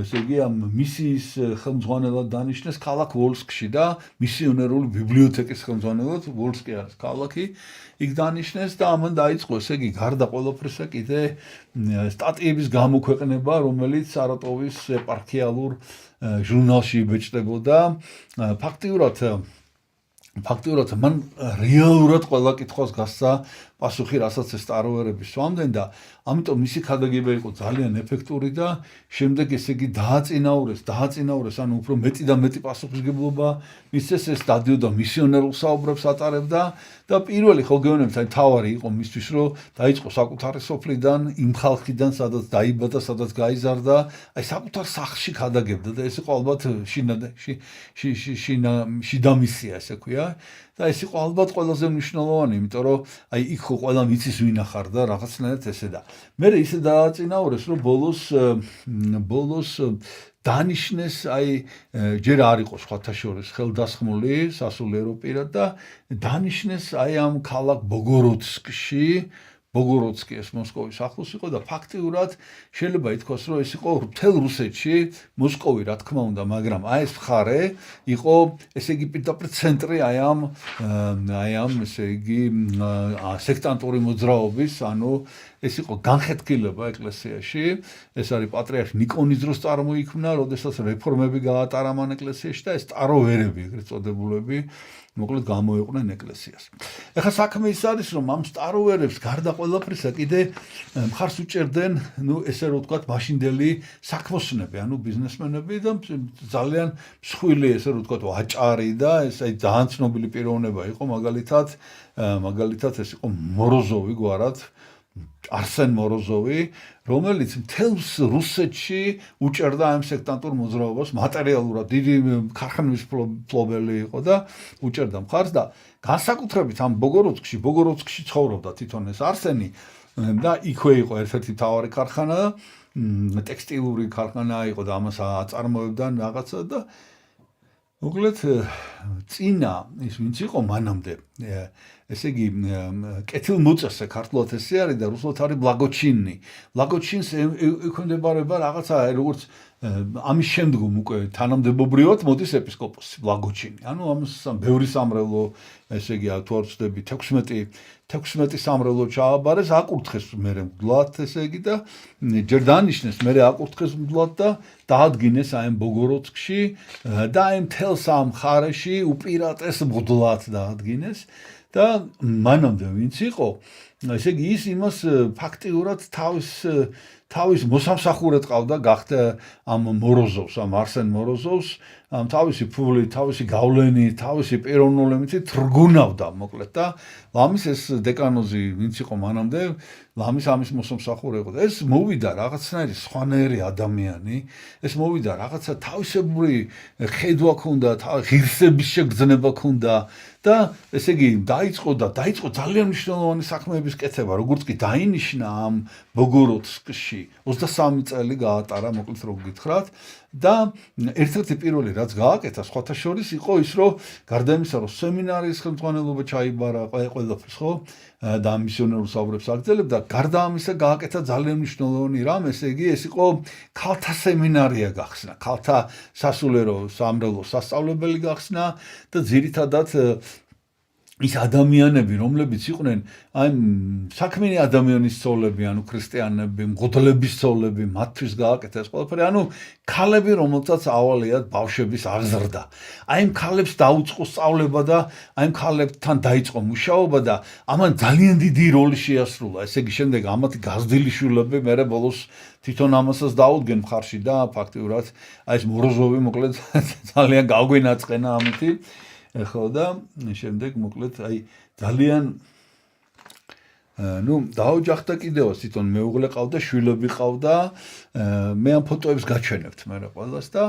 ესე იგი ამ მისიის ხელმძღვანელად დანიშნეს ქალაქ ვოლსკში და მისიონერული ბიბლიოთეკის ხელმძღვანელად ვოლსკი არის ქალაქი იქ დანიშნეს და ამან დაიწყო ესე იგი გარდა ყველაფრისა კიდე სტატიების გამოქვეყნება რომელიც სარატოვის ეპარქიალურ ჟურნალში იბეჭდებოდა ფაქტიურად მან რეალურად ყველა კითხვას გასცა პასუხი, რასაც ეს სტაროვერები სვამდნენ და ამიტომ მისი ქადაგება იყო ძალიან ეფექტური და შემდეგ ესე იგი დააწინაურეს, ანუ უფრო მეტი და მეტი პასუხისმგებლობა მისცეს, ეს დადიოდა მისიონერულ საუბრებს ატარებდა და პირველი ხოლგეონებთან თავარი იყო მისთვის, რომ დაიწყო საკუთარი სოფლიდან, იმ ხალხიდან, სადაც დაიბადა, სადაც გაიზარდა, აი საკუთარ სახლში ქადაგებდა და ეს იყო ალბათ შიდა მისია, ესე ქვია. და ეს იყო ალბათ ყველაზე მნიშვნელოვანი, იმიტომ რომ აი იქ ხო ყველა მიცის ვინ ახარ და რაღაცნაირად ესე და მე ისე დააწინაურეს, რომ ბოლოს დანიშნეს აი ჯერ არ იყო სხვათა შორის ხელდასხმული სასულიერო პირად და დანიშნეს აი ამ ქალაქ ბოგოროდსკში ბოგოროდსკი ეს მოსკოვის ახლოს იყო და ფაქტიურად შეიძლება ითქვას, რომ ეს იყო მთელ რუსეთში მოსკოვი, რა თქმა უნდა, მაგრამ აი ეს მხარე იყო, ესე იგი, პირდაპირ ცენტრი აი ამ ესე იგი სექტანტური მოძრაობის, ანუ ეს იყო განხეთქილება ეკლესიაში, ეს არის პატრიარქ ნიკონის დროს წარმოიქმნა, როდესაც რეფორმები გაატარა მან ეკლესიაში და ეს სტაროვერები, ეგრეთ წოდებულები მოკლედ გამოიყვნენ ეკლესიას. ეხლა საქმე ის არის, რომ ამ სტაროვერებს გარდა ყველაფრისა კიდე მხარს უჭერდნენ, ესე რომ ვთქვათ, მაშინდელი საქმოსნები, ანუ ბიზნესმენები და ძალიან მსხვილი, ესე რომ ვთქვათ, ვაჭარი და ეს აი ძალიან ცნობილი პიროვნება იყო, მაგალითად ეს იყო მოროზოვი გვარად, არსენ მოროზოვი, რომელიც მთელს რუსეთში უჭერდა ამ სექტანტურ მოძრაობას, მატერიალურად დიდი ქარხნების ფლობელი იყო და უჭერდა მხარს და განსაკუთრებით ამ ბოგოროდსკში ცხოვრობდა თვითონ ეს არსენი და იქვე იყო ერთ-ერთი მთავარი ქარხანა, ტექსტილური ქარხანა იყო და ამას აწარმოებდა რაღაცა და მოკლედ წინა ის ვინც იყო მანამდე ესე იგი კეთილმოწესე ქართულად ესე არის და რუსულად არის ბლაგოჩინი. ბლაგოჩინს ექვემდებარება რაღაცა როგორც ამის შემდგომ უკვე თანამდებობრივად მოდის ეპისკოპოსი ბლაგოჩინი. ანუ ამას ბევრი სამრევლო ესე იგი თუ არ ვცდები 16 სამრევლო ჩააბარეს, აკურთხეს მერე მდლად ესე იგი და ჯერ დანიშნეს, მერე აკურთხეს მდლად და დაადგინეს აი ბოგოროდსკში და აი მთელს ამ მხარეში უპირატეს მდლად დაადგინეს. და მანამდე ვინც იყო, ესე იგი ის იმას ფაქტიურად თავის მოსამსახურედ ყავდა, გახდა ამ მოროზოვს, ამ არსენ მოროზოვს, თავისი ფული, თავისი გავლენით, თავისი პიროვნულებით თრგუნავდა მოკლედ და ლამის ეს დეკანოზი ვინც იყო მანამდე, ლამის ამის მოსამსახურე იყო და ეს მოვიდა რაღაცნაირი სხვანაირი ადამიანი, ეს მოვიდა რაღაცა თავისებური ხედვა ჰქონდა, ღირსების შეგრძნება ჰქონდა და ესე იგი დაიწყო ძალიან მნიშვნელოვანი საქმეების კეთება, როგორც კი დაინიშნა ამ ბოგოროდსკში 23 წელი გაატარა, მოკლედ რო გითხრათ და ერთ-ერთი პირველი რაც გააკეთა სხვათა შორის იყო ის რომ გარდა იმისა რომ სემინარიის ხელმძღვანელობა ჩაიბარა ყველაფერს ხო და მისიონერულ საუბრებს აგრძელებდა გარდა ამისა გააკეთა ძალიან მნიშვნელოვანი რამ ესე იგი ეს იყო ქალთა სემინარია გახსნა ქალთა სასულიერო სამრევლო სასწავლებელი გახსნა და ძირითადად ის ადამიანები, რომლებიც იყვნენ აი საქმენი ადამიანის ცოლები, ანუ ქრისტიანები, მღვდლების ცოლები, მათთვის გააკეთა ეს ყველაფერი, ანუ ქალები, რომელთაც ავალიათ ბავშვების აღზრდა. აი ამ ქალებს დაუწყო სწავლება და აი ამ ქალებთან დაიწყო მუშაობა და ამან ძალიან დიდი როლი შეასრულა. ესე იგი, შემდეგ ამათი გაზრდილი შვილები მერე ბოლოს თვითონ ამასაც დაუდგენ მხარში და ფაქტიურად აი ეს მოროზოვი მოკლედ ძალიან გავგვინაწყენა ამითი. ხო და შემდეგ მოკლედ აი ძალიან დაოჯახდა კიდევაც თვითონ მეუღლე ყავდა, შვილები ყავდა, მე ამ ფოტოებს გაჩვენებთ მე ყველას და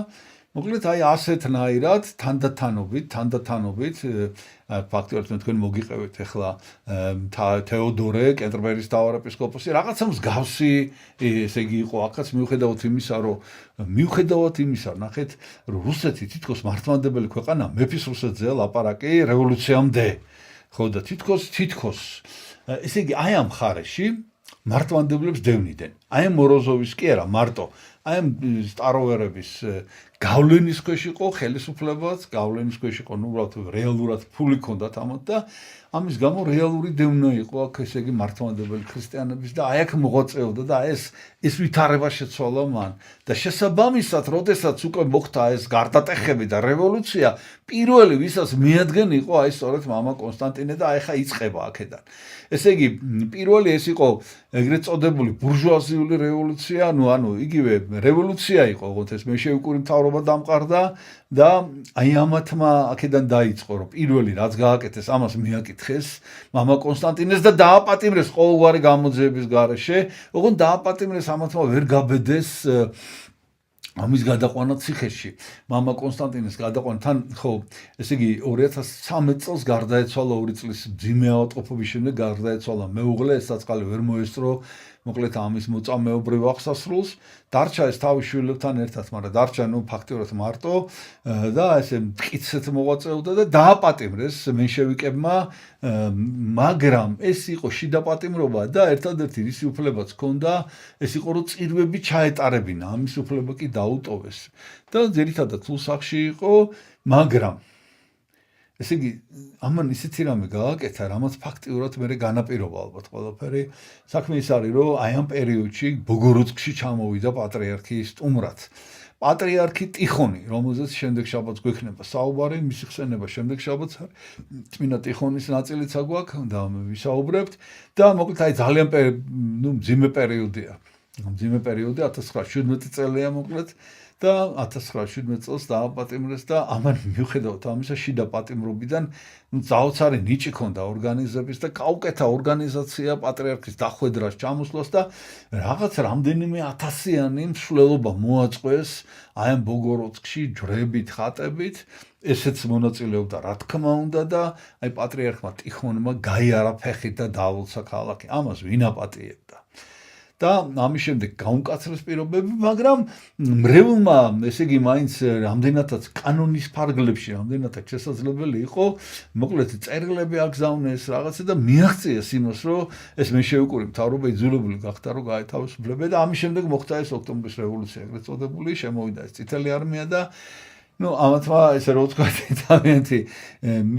მოკლედ აი ასეთნაირად თანდათანობით ფაქტიურად თქვენ მოგიყევით ახლა თეოდორე კენტერბერის მთავარეპისკოპოსი რაღაცა მსგავსი ესე იგი იყო აქაც მიუხედავად იმისა ნახეთ რომ რუსეთი თითქოს მართლმადებელი ქვეყანა მეფის რუსეთზეა ლაპარაკი რევოლუციამდე ხო და თითქოს ესე იგი აი ამ ხარეში მართლმადებლებს დევნიდნენ აი ამ მოროზოვის კი არა მარტო აი ამ სტაროვერების გავლენის ქვეშ იყო ხელისუფლებაც, გავლენის ქვეშ იყო უბრალოდ რეალურად ფული ჰქონდათ ამათ და ამის გამო რეალური დევნა იყო აქ ესე იგი მართლმადებელი ქრისტიანების და აი აქ მოღვაწეობდა და ეს ვითარება შეცვალა მან და შესაბამისად, როდესაც უკვე მოხდა ეს გარდატეხები და რევოლუცია, პირველი ვისაც მიადგენ იყო აი სწორედ მამა კონსტანტინე და აი ხა იწყება აქედან. ესე იგი, პირველი ეს იყო ეგრეთ წოდებული ბურჟუაზიული რევოლუცია, ანუ იგივე რევოლუცია იყო, ოღონდ ეს მეშევიკური მთავრობა დამყარდა და აი ამათმა აქედან დაიწყო, რომ პირველი რაც გააკეთეს, ამას მიაკითხეს მამა კონსტანტინეს და დააპატიმრეს ყოველგვარი გამოძიების გარეშე, ოღონდ დააპატიმრეს ამათმა ვერ გაბედეს ამის გადაყვანა ციხეში. მამა კონსტანტინეს გადაყვანა თან ხო, ესე იგი 2013 წელს გარდაეცვალა 2 წლის მძიმე ავადმყოფობის შემდეგ გარდაეცვალა მეუღლე, ეს საწყალი ვერ მოესწრო, მოკლედ ამის მოწამეობრივ აღსასრულს. დარჩა ეს თავის შვილებთან ერთად, მაგრამ დარჩა ფაქტიურად მარტო და ესე მტკიცედ მოღვაწეობდა და დააპატიმრეს მენშევიკებმა, მაგრამ ეს იყო შიდა პატიმრობა და ერთადერთი რისი უფლებაც ჰქონდა, ეს იყო რომ წირვები ჩაეტარებინა, ამის უფლება კი დაუტოვეს. და ძირითადად სულსახში იყო, მაგრამ ესე იგი, ამან ისეთი რამე გააკეთა, რამაც ფაქტიურად მე განაპირობა ალბათ ყველაფერი. საქმე ის არის, რომ აი ამ პერიოდში ბოგოროდსკში ჩამოვიდა პატრიარქი სტუმრად. პატრიარქი ტიხონი, რომელზეც შემდეგ შაბათს გვექნება საუბარი, მისი ხსენება შემდეგ შაბათს არის. წმინდა ტიხონის ნაწილიც აგვაქვს და ვისაუბრებთ და მოკლედ აი ძალიან მძიმე პერიოდია. მძიმე პერიოდი 1917 წელია მოკლედ. და 1917 წელს დააპატიმრეს და ამან მიუხედავად ამისა შიდა პატიმრობიდან ძალცარი ნიჭი ჰქონდა ორგანიზების და გაუკეთა ორგანიზაცია პატრიარქის დახვედრას ჩამოსვლას და რაღაც რამდენიმე ათასიანი მსვლელობა მოაწყვეს აი ამ ბოგოროდსკში ჯვრებით, ხატებით, ესეც მონაწილეობდა რა თქმა უნდა და აი პატრიარქმა ტიხონმა გაიარა ფეხით და დაალოცა ქალაქი. ამას ვინ აპატიებდა? და ამის შემდეგ გაუმკაცრეს პირობები, მაგრამ მრევლმა, ესე იგი, მაინც რამდენადაც კანონის ფარგლებში, რამდენადაც შესაძლებელი იყო, მოკლედ წერილები აგზავნეს რაღაცა და მიაღწიეს იმას, რომ ეს მენშევიკური მთავრობა იძულებული გახდა, რომ გაეთავისუფლებია და ამის შემდეგ მოხდა ეს ოქტომბრის რევოლუცია, ეგრეთ წოდებული, შემოვიდა ეს წითელი არმია და ამათმა ესე რო ვთქვათ, თავიანთი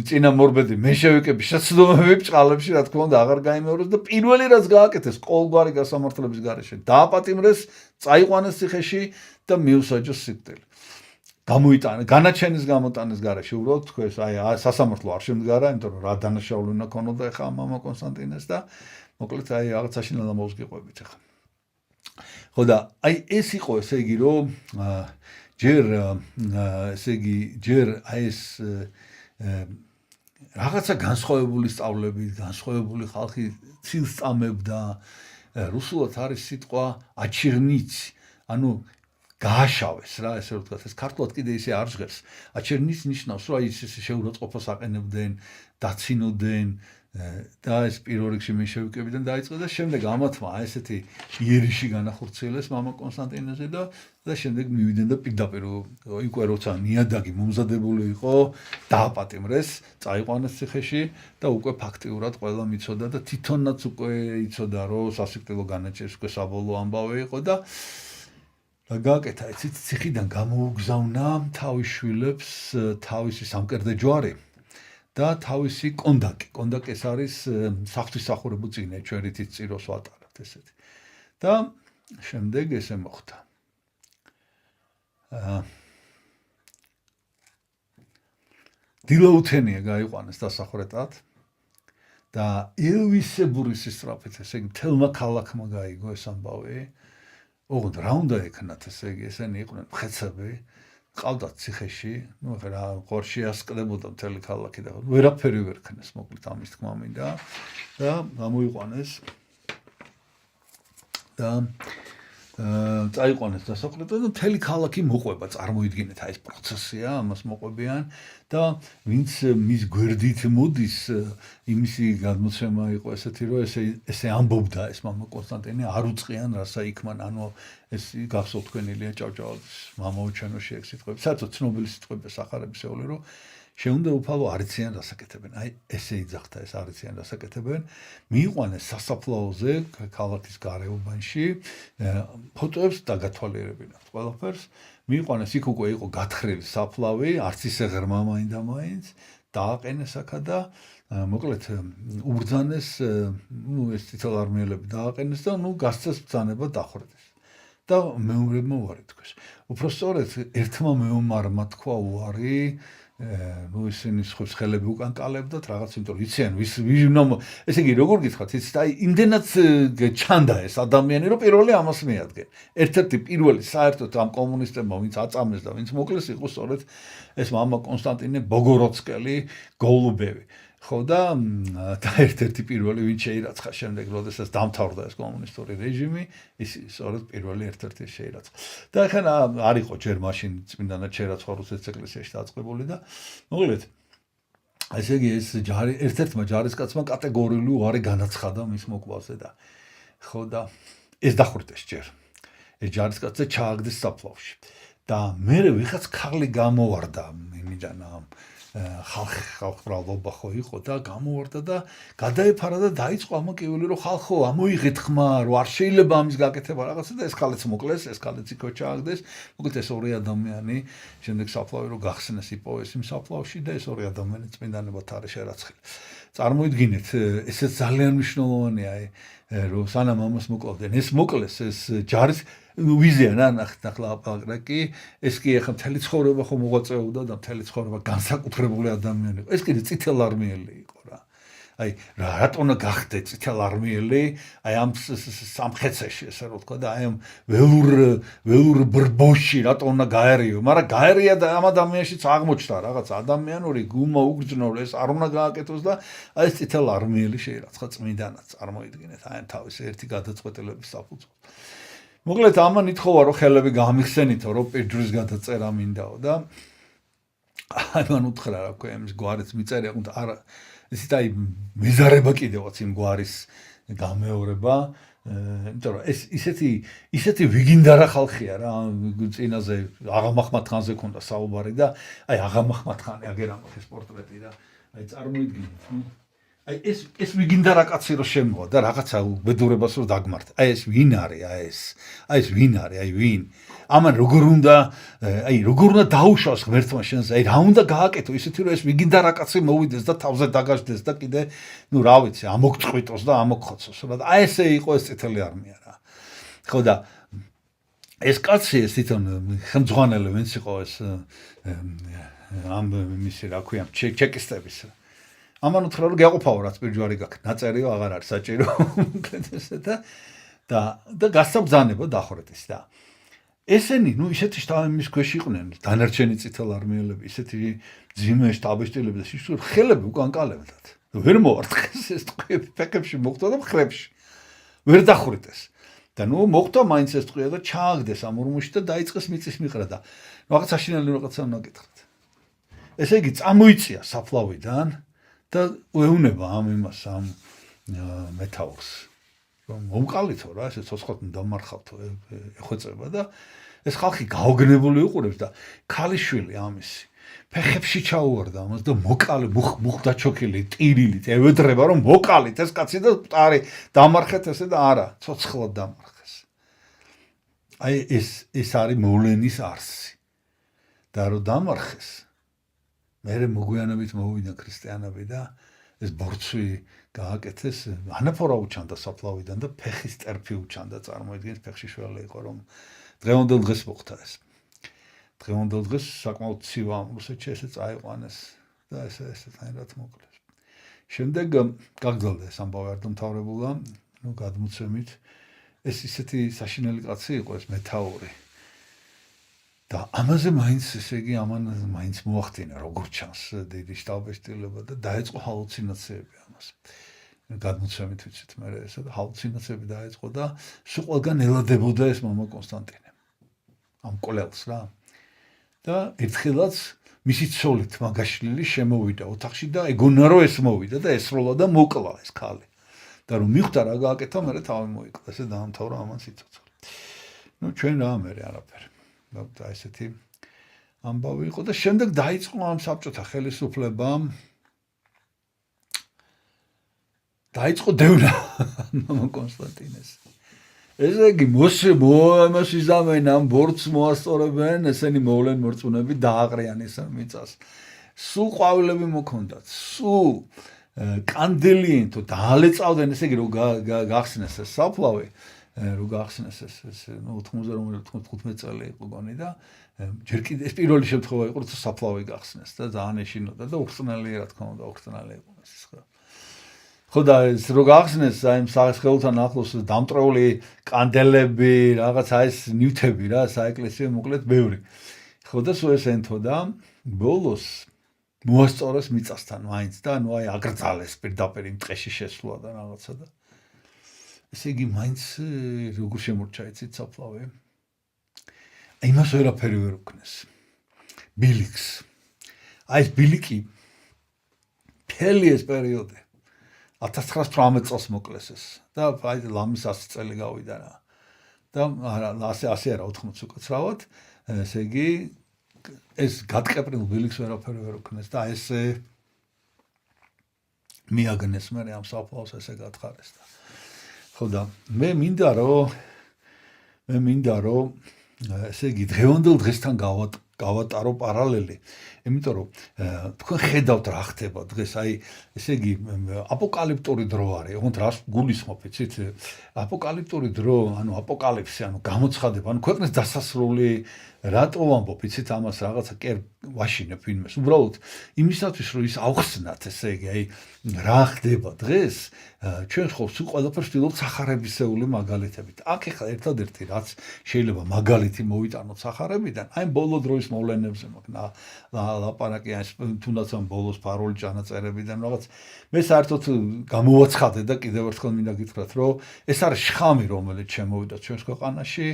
წინამორბედი მენშევიკების შეცდომები ბჭყალებში, რა თქმა უნდა, აღარ გაიმეორეს და პირველი რაც გააკეთეს ყოველგვარი გასამართლების გარეშე, დააპატიმრეს, წაიყვანეს ციხეში და მიუსაჯეს სიკვდილი. გამოიტანა, განაჩენის გამოტანის გარეშე, უბრალოდ თქვენ აი სასამართლო არ შემდგარა, იმიტომ რომ რა დანაშაული უნდა ქონოდა ახლა მამა კონსტანტინეს და მოკლედ აი რაღაცაში ნალამოს გიყვებით ახლა. ხო და აი ეს იყო ესე იგი რომ ჯერ ესე იგი ჯერ აი ეს რაღაცა განსხვავებული სწავლებით, განსხვავებული ხალხი ცილს წამებდა. რუსულად არის სიტყვა აჩერნიცი, ანუ გააშავეს რა, ესე რომ ვთქვათ, ეს ქართულად კიდე ისე არ ჟღერს. აჩერნიცი ნიშნავს, რომ აი ეს შეურაცხყოფას აყენებდნენ, დაცინოდნენ და ეს პირველ რიგში მენშევიკებიდან დაიწყო და შემდეგ ამათმა ესეთი იერიში განახორციელეს მამა კონსტანტინეზე და შემდეგ მივიდნენ და პირდაპირ უკვე როცა ნიადაგი მომზადებული იყო, დააპატიმრეს, წაიყვანეს ციხეში და უკვე ფაქტიურად ყველა მიცოდა და თვითონაც უკვე იცოდა, რომ სასიკვდილო განაჩენს უკვე საბოლოო ამბავი იყო და გააკეთა იცით ციხიდან გამოუგზავნა თავის შვილებს თავისი სამკერდე ჯვარი და თავისი კონდაკი. კონდაკი ეს არის საღვთისმსახურებო წიგნი, ჩვენ რითიც წიროს ვატარებთ ესეთი. და შემდეგ ესე მოხდა. დილაუთენია გაიყვანეს დასახვრეტად და ელვისებური სისწრაფით, ესე იგი, თელმა ქალაქმა გაიგო ეს ამბავი. ოღონდ რა უნდა ეკნათ, ესე იგი, ესენი იყვნენ მხეცები, ყავდათ ციხეში, ნუ რა ყორში ასკდებოდა მთელი ქალაქი და ვერაფერი ვერ ქნეს, მოკლედ ამის თქმა მინდა და გამოიყვანეს და წაიყვანეს დასახვრეტად და მთელი ქალაქი მოყვება, წარმოიდგინეთ აი ეს პროცესია, ამას მოყვებიან და ვინც მის გვერდით მოდის, იმისი გადმოცემა იყო ესეთი, რომ ესე ამბობდა ეს მამა კონსტანტინე არ უწყიან რასა იქმან, ანუ ეს გახსოვთ თქვენილია ჭავჭავაძის მამაოჩანოში ეგ სიტყვები, საერთოდ ცნობილი სიტყვები სახარებისეული, რომ შეუნდა უფალო არიციან დასაკეთებენ. აი ესე იძახდა ეს არიციან დასაკეთებენ. მიიყვანეს სასაფლაოზე ქალაქის გარეუბანში, ფოტოებს დაგათვალიერებინათ ყველაფერს. მიიყვანეს იქ უკვე იყო გათხრილი საფლავი, არც ისე ღრმა მაინდა-მაინც, დააყენეს აქა და მოკლედ უბრძანეს, ნუ ეს წითელარმიელები დააყენეს და ნუ გასცეს ბრძანება დახვრეტეს. და მეომრებმა უარი თქვეს. უпростоრეთ ერთმა მეომარმა თქვა უარი, ნუ ისინი სხვებს ხელები უკან კალებდათ რაღაც, იმიტომ რომ იციან ესე იგი როგორ გითხრათ, იცით, აი იმდენად ჩანდა ეს ადამიანი, რომ პირველი ამას მიადგენ. ერთ-ერთი პირველი საერთოდ ამ კომუნისტებმა, ვინც აწამეს და ვინც მოკლეს, იყო სწორედ ეს მამა კონსტანტინე ბოგოროდსკელი გოლუბევი. ხო და ერთ-ერთი პირველი ვინც შეირაცხა შემდეგ, როდესაც დამთავრდა ეს კომუნისტური რეჟიმი, ის სწორედ პირველი ერთ-ერთი შეირაცხა. და ახლა არ იყო ჯერ მაშინ წმინდანად შეერაცხა რუსეთის ეკლესიაში დაწყებული და მოკლედ ესე იგი ეს ერთ-ერთმა ჯარისკაცმა კატეგორიული უარი განაცხადა მის მოკლაზე და ხო და ეს დახვრიტეს ჯერ. ეს ჯარისკაცზე ჩააგდეს საფლავში. და მერე ვიღაც ქალი გამოვარდა იმიდან ხალხბრალობა ხო იყო და გამოვარდა და გადაეფარა და დაიწყო ამაკივილი, რომ ხალხო ამოიღეთ ხმა, რომ არ შეიძლება ამის გაკეთება რაღაცა და ეს ქალიც მოკლეს, ეს ქალიც იქ ჩააგდეს. მოკლედ ეს ორი ადამიანი შემდეგ საფლავი რომ გახსნეს იპოვეს იმ საფლავში და ეს ორი ადამიანი წმინდანებად არის შერაცხილი. წარმოიდგინეთ, ესეც ძალიან მნიშვნელოვანია, რომ სანამ ამას მოკლავდნენ, ეს მოკლეს ეს ჯარის ვიზიან ახლა აპარაკი, ეს კი ახლა მთელი ცხოვრება ხო მოღვაწეობდა და მთელი ცხოვრება განსაკუთრებული ადამიანი იყო. ეს კიდე წითელარმიელი იყო რა. აი რატომ გახდე წითელარმიელი, აი ამ სამხეცეში ესე რომ თქვა და აი ამ ველურ ბრბოში რატომ გაერიო, მაგრამ გაერია და ამ ადამიანშიც აღმოჩნდა რაღაც ადამიანური გულმა უგრძნო, ეს არ უნდა გააკეთოს და აი ეს წითელარმიელი შეირაცხა წმინდანად, წარმოიდგინეთ, აი თავის ერთი გადაწყვეტილების საფუძველზე. მოკლედ ამან ითხოვა რომ ხელები გამიხსენითო, რომ პირჯვრის გადაწერა მინდაო და აი მან უთხრა რა ქვია იმის გვარიც მიწერია, არა ისეთ აი მეზარება კიდევაც იმ გვარის გამეორება, იმიტომ რომ ეს ისეთი ვიგინდარა ხალხია რა, წინაზე აღამახმად ხანზე ქონდა საუბარი და აი აღამახმად ხანი აგერ ამას პორტრეტი და აი წარმოიდგინეთ, აი ეს ვიგინდარა კაცი რო შემოვა და რაღაცა უბედურებას რო დაგმართ. აი ეს ვინ არის, აი ეს ვინ არის, აი ვინ? ამან როგორ უნდა დაუშვას ღმერთმა შენს, აი რა უნდა გააკეთო ისეთი რომ ეს ვიგინდარა კაცი მოვიდეს და თავზე დაგაждდეს და კიდე ნუ რა ვიცი, ამოგწყვიტოს და ამოგხოცოს. აი ესე იყო ეს წითელი არმია რა. ხო და ეს კაცი ეს თვითონ ხელმძღვანელი ვინც იყო ეს ამ მისი რა ქვია, ჩეკისტების ამან უთხრა რომ გეყოფაო რაც პირჯვარი გაქვს, ნაწერიო აღარ არის საჭირო და გასაბრძანება დახვრეტის და ესენი, ისეთი შტაბის ქვეშ იყვნენ, დანარჩენი წითელ არმიელები, ისეთი ძიმე შტაბისტილები და სისხლი ხელები უკან კალებდათ. ვერ მოარტყეს ეს ტყვიები ფეხებში მოხდა და მხრებში. ვერ დახვრიტეს. და მოხდა მაინც ეს ტყვია და ჩააგდეს ამ ორმოში და დაიწყეს მიწის მიყრა და რაღაც აშინელი რაღაცა უნდა გითხრათ. ესე იგი წამოიწია საფლავიდან და ეუნება ამ იმას ამ მეთაურს. რომ მომყალითო რა, ესე ცოცხლად დამარხავთო, ეხვეწება და ეს ხალხი გაოგნებული უყურებს და ქალიშვილი ამისი ფეხებში ჩაუვარდა ამას და მოკალი მუხდა ჩოქილი ტირილით ევედრება რომ მოკალით ეს კაცი და მტარი დამარხეთ ესე და არა ცოცხლად დამარხეს. აი ეს არის მოვლენის არსი. და რომ დამარხეს მერე მოგვიანებით მოვიდა ქრისტიანები და ეს ბორცვი გააკეთეს, ანაფორა უჩანდა საფლავიდან და ფეხის ტერფი უჩანდა, წარმოიდგინეთ ფეხში შველი იყო რომ დღევანდელ დღეს მოხდა ეს. დღევანდელ დღეს საკმაოდ ცივა ამ რუსეთში ესე წაიყვანეს და ესე თანერად მოკლეს. შემდეგ გაგრძელდა ეს ამბავი არ დამთავრებულა, გადმოცემით ეს ისეთი საშინელი კაცი იყო ეს მეთაური. და ამაზე მაინც ესე იგი ამან მაინც მოახდინა როგორ ჩანს დიდი შტაბისტილება და დაეწყო ჰალუცინაციები ამას. გადმოცემით ვიცით მე ესა და ჰალუცინაციები დაეწყო და სულ ყველგან ელადებოდა ეს მამა კონსტანტინე. ამ კოლელს რა. და ერთხელაც მისი ცოლით მაგაშლილი შემოვიდა ოთახში და ეგონა რომ ეს მოვიდა და ესროლა და მოკლა ეს ქალი. და რომ მიხვდა რა გააკეთა, მერე თავი მოიკლა. ესე დაამთავრა ამან სიცოცხლე. ჩვენ რა მერე არაფერი. და ესეთი ამბავი იყო და შემდეგ დაიწყო ამ საბჭოთა ხელისუფლებამ დაიწყო დევნა მამა კონსტანტინეს. ესე იგი მოსი ზამენ ამ ბორცს მოასწორებენ, ესენი მოვლენ მორწმუნეები დააყრიან ეს მიწას. სულ ყვავილები მოქონდათ, სულ კანდელიენ თუ დაალეწავდნენ, ესე იგი რომ გახსნეს ეს საფლავი, რომ გახსნეს ეს 90-95 წელი იყო გონი და ჯერ კიდე ეს პირველი შემთხვევა იყო, რომ საფლავი გახსნეს და ძალიან ეშინოდა და უხრწნელი რა თქმა უნდა, უხრწნელი იყო ეს ხო. ხო და ეს რო გახსნეს აი სახელთან ახლოს დამტრეული კანდელები, რაღაცა ეს ნივთები რა, საეკლესიო მოკლედ ბევრი. ხო და სულ ეს ენთო და ბოლოს მოასწორეს მიწასთან მაინც და აი აკრძალეს პირდაპირ იმ ტყეში შესვლა და რაღაცა და ესე იგი მაინც როგორ შემორჩა იცით საფლავი. იმას ვერაფერი ვერ უქნეს. ბილიკს. აი ეს ბილიკი მთელი ეს პერიოდი 1918 წელს მოკლეს ეს და აი ლამის 100 წელი გავიდა რა. და ასე არა 80 უკაცრავად, ესე იგი ეს გადყეპრილ ბილიკს ვერაფერი ვერ უქნეს და ესე მიაგნეს მე ამ საფლავს ესე გათხარეს და ხო და მე მინდა რომ ესე იგი დღევანდელ დღესთან გავატარო პარალელი, იმიტომ რომ თქვენ ხედავთ რა ხდება დღეს, აი ესე იგი აპოკალიფტური დრო არის, ოღონდ რას გულისხმობ, იცით? აპოკალიფტური დრო, ანუ აპოკალიფსი, ანუ გამოცხადება, ანუ ქვეყნის დასასრული, რატო ვამბობ, იცით ამას რაღაცა კერ ვაშინებ ვინმეს, უბრალოდ იმისათვის რომ ის ავხსნათ, ესე იგი, აი რა ხდება დღეს, ჩვენ ხო სულ ყველაფერს ვთვლით სახარებისეული მაგალითებით. აქ ეხლა ერთადერთი რაც შეიძლება მაგალითი მოვიტანოთ სახარებიდან, აი ბოლო დროის მოვლენებზე მაქვს ლაპარაკი, თუნდაც ამ ბოლოს ფარული ჩანაწერებიდან რაღაც. მე საერთოდ გამოვაცხადე და კიდევ ერთხელ მინდა გითხრათ, რომ ეს არის შხამი, რომელიც შემოვიდა ჩვენს ქვეყანაში,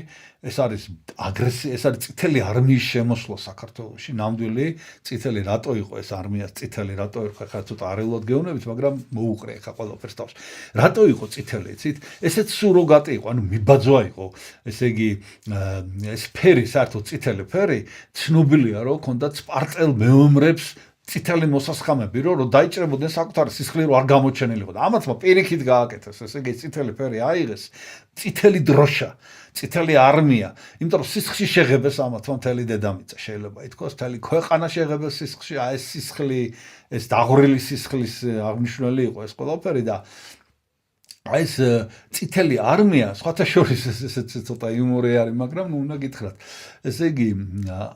ეს არის აგრესია, ეს არის წითელი არმიის შემოსვლა საქართველოში, ნამდვილი წითელი რატო იყო ეს არმია წითელი, რატო ხა ცოტა არეულად გეუბნებით, მაგრამ მოუყრე ხა ყველაფერს თავს. რატო იყო წითელი, იცით? ესეც სუროგატი იყო, ანუ მიბაძვა იყო, ესე იგი ეს ფერი, საერთოდ წითელი ფერი, ცნობილია რომ ქონდა სპარტელ მეომრებს წითელი მოსასხამები, რომ დაიჭრებოდნენ საკუთარი სისხლი რომ არ გამოჩენილიყო და ამათმა პირიქით გააკეთეს, ესე იგი წითელი ფერი აიღეს, წითელი დროშა, წითელი არმია, იმიტომ რომ სისხლში შეღებეს ამათმა მთელი დედამიწა შეიძლება ითქვას, მთელი ქვეყანა შეღებეს სისხლში, აი ეს სისხლი, ეს დაღვრილი სისხლის აღნიშნული იყო ეს ყველაფერი და აი ეს წითელი არმია, სხვათა შორის ესეც ცოტა იუმორი არის, მაგრამ უნდა გითხრათ. ესე იგი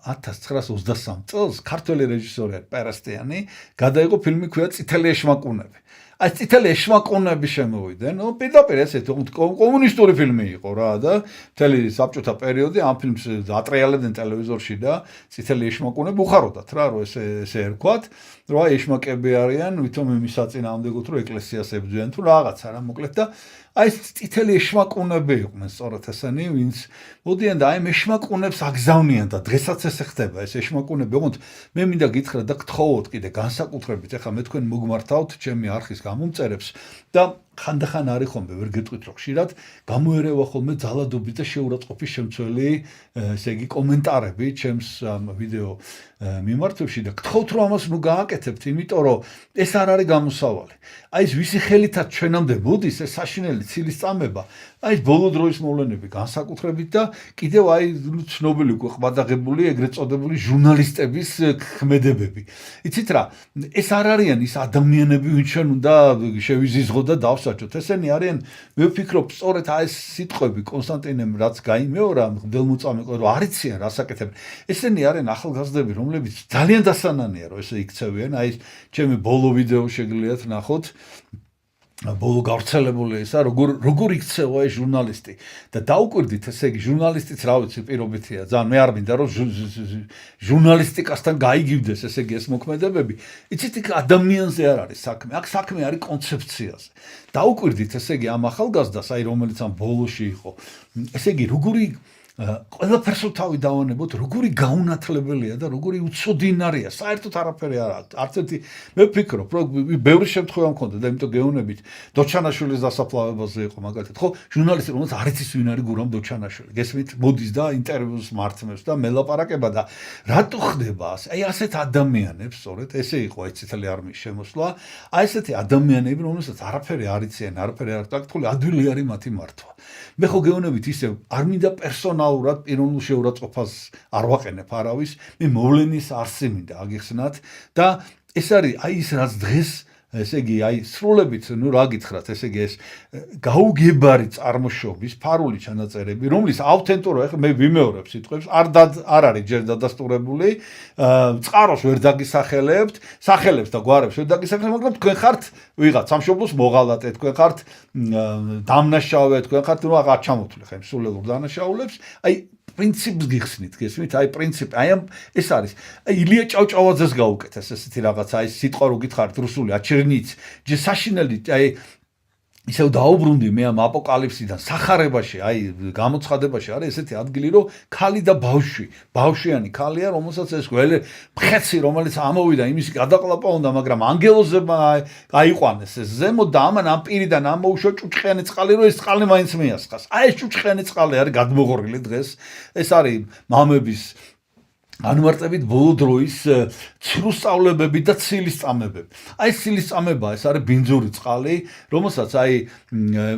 1923 წელს ქართველი რეჟისორი პერესტიანი გადაიღო ფილმი ქვია წითელი ეშმაკუნები. აი წითელი ეშმაკუნები შემოვიდნენ, პირდაპირ ესეთ კომუნისტური ფილმი იყო რა და მთელი საბჭოთა პერიოდი ამ ფილმს ატრიალებდნენ ტელევიზორში და წითელი ეშმაკუნები უხაროდათ რა, რომ ესე ერქვათ, რომ აი ეშმაკები არიან, ვითომ იმის საწინააღმდეგოდ რომ ეკლესიას ებრძვიან თუ რაღაცა რა, მოკლედ და აი წითელი ეშმაკუნები იყვნენ სწორედ ესენი, ვინც მოდიან და აი ეშმაკუნებს აგზავნიან და დღესაც ესე ხდება ეს ეშმაკუნები, ოღონდ მე მინდა გითხრათ და გთხოვოთ კიდე განსაკუთრებით, ეხლა მე თქვენ მოგმართავთ ჩემი არხის გამომწერებს და ხანდახან არის ხოლმე ვერ გეტყვით რომ ხშირად გამოერევა ხოლმე ძალადობით და შეურაცხყოფის შემცველი ესე იგი კომენტარები ჩემს ვიდეო მიმართვებში და გთხოვთ რომ ამას ნუ გააკეთებთ, იმიტომ რომ ეს არ არის გამოსავალი. აი ეს ვისი ხელითაც ჩვენამდე მოდის ეს საშინელი ცილისწამება, აი ეს ბოლო დროის მოვლენები განსაკუთრებით და კიდევ აი ცნობილი ყვადაღებული ეგრეთ წოდებული ჟურნალისტების ქმედებები. იცით რა, ეს არ არიან ის ადამიანები, ვინც ჩვენ უნდა შევიზიზღოთ და დავსაჯოთ. ესენი არიან, მე ვფიქრობ, სწორედ აი ეს სიტყვები კონსტანტინემ რაც გაიმეორა მგდელმოწამე რომ არიციან რასაკეთებენ. ესენი არიან ახალგაზრდები, რომლებიც ძალიან დასანანია რომ ესე იქცევიან, აი ჩემი ბოლო ვიდეო შეგიძლიათ ნახოთ. ბოლო გავრცელებული ისა როგორ იქცევა ეს ჟურნალისტი და დაუკვირდით ესე იგი ჟურნალისტიც რა ვიცი პირობითია ძალიან მე არ მინდა რომ ჟურნალისტიკასთან გაიგივდეს ესე იგი ეს მოქმედებები იცით იქ ადამიანზე არ არის საქმე აქ საქმე არის კონცეფციაზე დაუკვირდით ესე იგი ამ ახალგაზრდას აი რომელიც ამ ბოლოში იყო ესე იგი როგორი ყველაფერს თავი დავანებოთ, როგორი გაუნათლებელია და როგორი უცოდინარია, საერთოდ არაფერი არ აქვს. არც ერთი მე ვფიქრობ, რომ ბევრი შემთხვევა მქონდა და იმიტომ გეუბნებით, დოჩანაშვილის დასაფლავებაზე იყო მაგალითად, ხო, ჟურნალისტი რომელიც არ იცის ვინ არის გურამ დოჩანაშვილი. გესმით, მოდის და ინტერვიუს მართმევს და მელაპარაკება და რატო ხდება ასე? აი ასეთ ადამიანებს, სწორედ ესე იყო ეს წითელი არმიის შემოსვლა. აი ესეთი ადამიანები, რომელსაც არაფერი არ იციან, არაფერი არ აქვს, ადვილი არის მათი მართვა. მე ხო გეუბნებით ისევ არ მინდა პერსონალურად პიროვნულ შეურაცხყოფას არ ვაყენებ არავის, მე მოვლენის არსი მინდა აგიხსნათ და ეს არის აი ის რაც დღეს ესე იგი აი სრულებით ნუ რა გითხრათ ესე იგი ეს გაუგებარი წარმოშობის ფარული ჩანაწერები რომლის ავთენტურობა ეხლა მე ვიმეორებ სიტყვებს არ არის ჯერ დადასტურებული წყაროს ვერ დაგისახელებთ სახელებს და გვარებს ვერ დაგისახელებთ მაგრამ თქვენ ხართ ვიღაც სამშობლოს მოღალატე თქვენ ხართ დამნაშავე თქვენ ხართ ნუ აღარ ჩამოთვლი ხა იმ სულელურ დანაშაულებს აი პრინციპს გიხსნით, გესმით? აი პრინციპი, აი ეს არის. აი ილია ჭავჭავაძეს გაუკეთეს ესეთი რაღაცა, აი სიტყვა რო გითხარით რუსული, აჩერნიც, ჯე საშინელი, აი ისევ დაუბრუნდი მე ამ აპოკალიფსიდან სახარებაში, აი გამოცხადებაში არის ესეთი ადგილი, რომ ქალი და ბავშვიანი ქალია, რომელსაც ეს მხეცი, რომელიც ამოვიდა, იმის გადაყლაპა უნდა, მაგრამ ანგელოზებმა აიყვანეს ეს ზემოთ და ამან ამ პირიდან ამოუშვა ჭუჭყიანი წყალი, რომ ეს წყალი მაინც მიასხას. აი ეს ჭუჭყიანი წყალი არის გადმოღორილი დღეს. ეს არის მამების ანმარტებით ბოლო დროის ცრუსწავლებები და ცილისწამებები. აი ცილისწამება ეს არის ბინძური წყალი, რომელსაც აი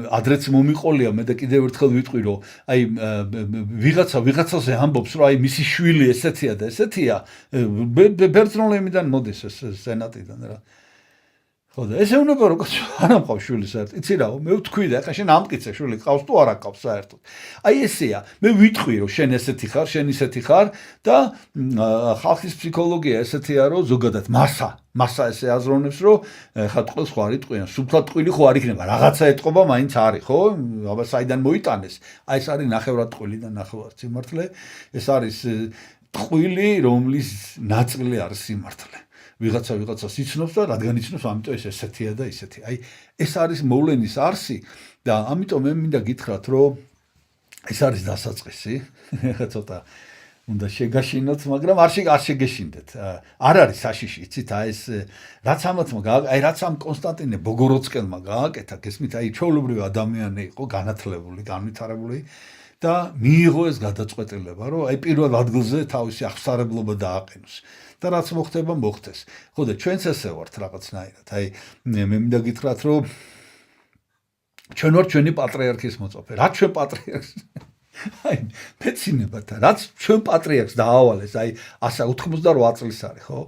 ადრეც მომიყოლია მე და კიდევ ერთხელ ვიტყვი რომ აი ვიღაცაზე ამბობს რომ აი მისი შვილი ესეთია და ესეთია ბერძნულიდან მოდის ეს სენატიდან რა. ხო და ესე უნდა რომ არ ამყავს შვილი საერთოდ. იცი რა, მე ვთქვი და ახლა შენ ამტკიცე შვილი ყავს თუ არ აკავს საერთოდ. აი ესეა. მე ვიტყვი რომ შენ ესეთი ხარ, შენ ისეთი ხარ და ხალხის ფსიქოლოგია ესეთია რომ ზოგადად მასა ესე აზროვნებს რომ ხა ტყილს ხო არ იტყვიან, სუფლად ტყვილი ხო არ იქნება, რაღაცა ეთყობა მაინც არის, ხო? აბა საიდან მოიტანეს? აი ეს არის ნახევრად ტყვილი და ნახევრად სიმართლე. ეს არის ტყვილი, რომლის ნაწილი არის სიმართლე. ვიღაცა იცნობს და რადგან იცნობს, ამიტომ ეს ესეთია და ისეთი. აი ეს არის მოვლენის არსი და ამიტომ მე მინდა გითხრათ, რომ ეს არის დასაწყისი. ხა ცოტა უნდა შეგაშინოთ, მაგრამ არ შეგეშინდეთ. არ არის საშიში, იცით, აი ეს რაც ამათმა აი რაც ამ კონსტანტინე ბოგოროცკელმა გააკეთა, გესმით, აი ჩვეულებრივი ადამიანი იყო, განათლებული, განვითარებული და მიიღო ეს გადაწყვეტილება, რომ აი პირველ ადგილზე თავისი აღსარებლობა დააყენოს. და რაც მოხდება, მოხდეს. ხო და ჩვენც ესე ვართ რაღაცნაირად. აი მე მინდა გითხრათ, რომ ჩვენ ვართ ჩვენი პატრიარქის მოწაფე. რაც ჩვენ პატრიარქს აი მეცინება და რაც ჩვენ პატრიარქს დაავალეს, აი 188 წლის არის, ხო?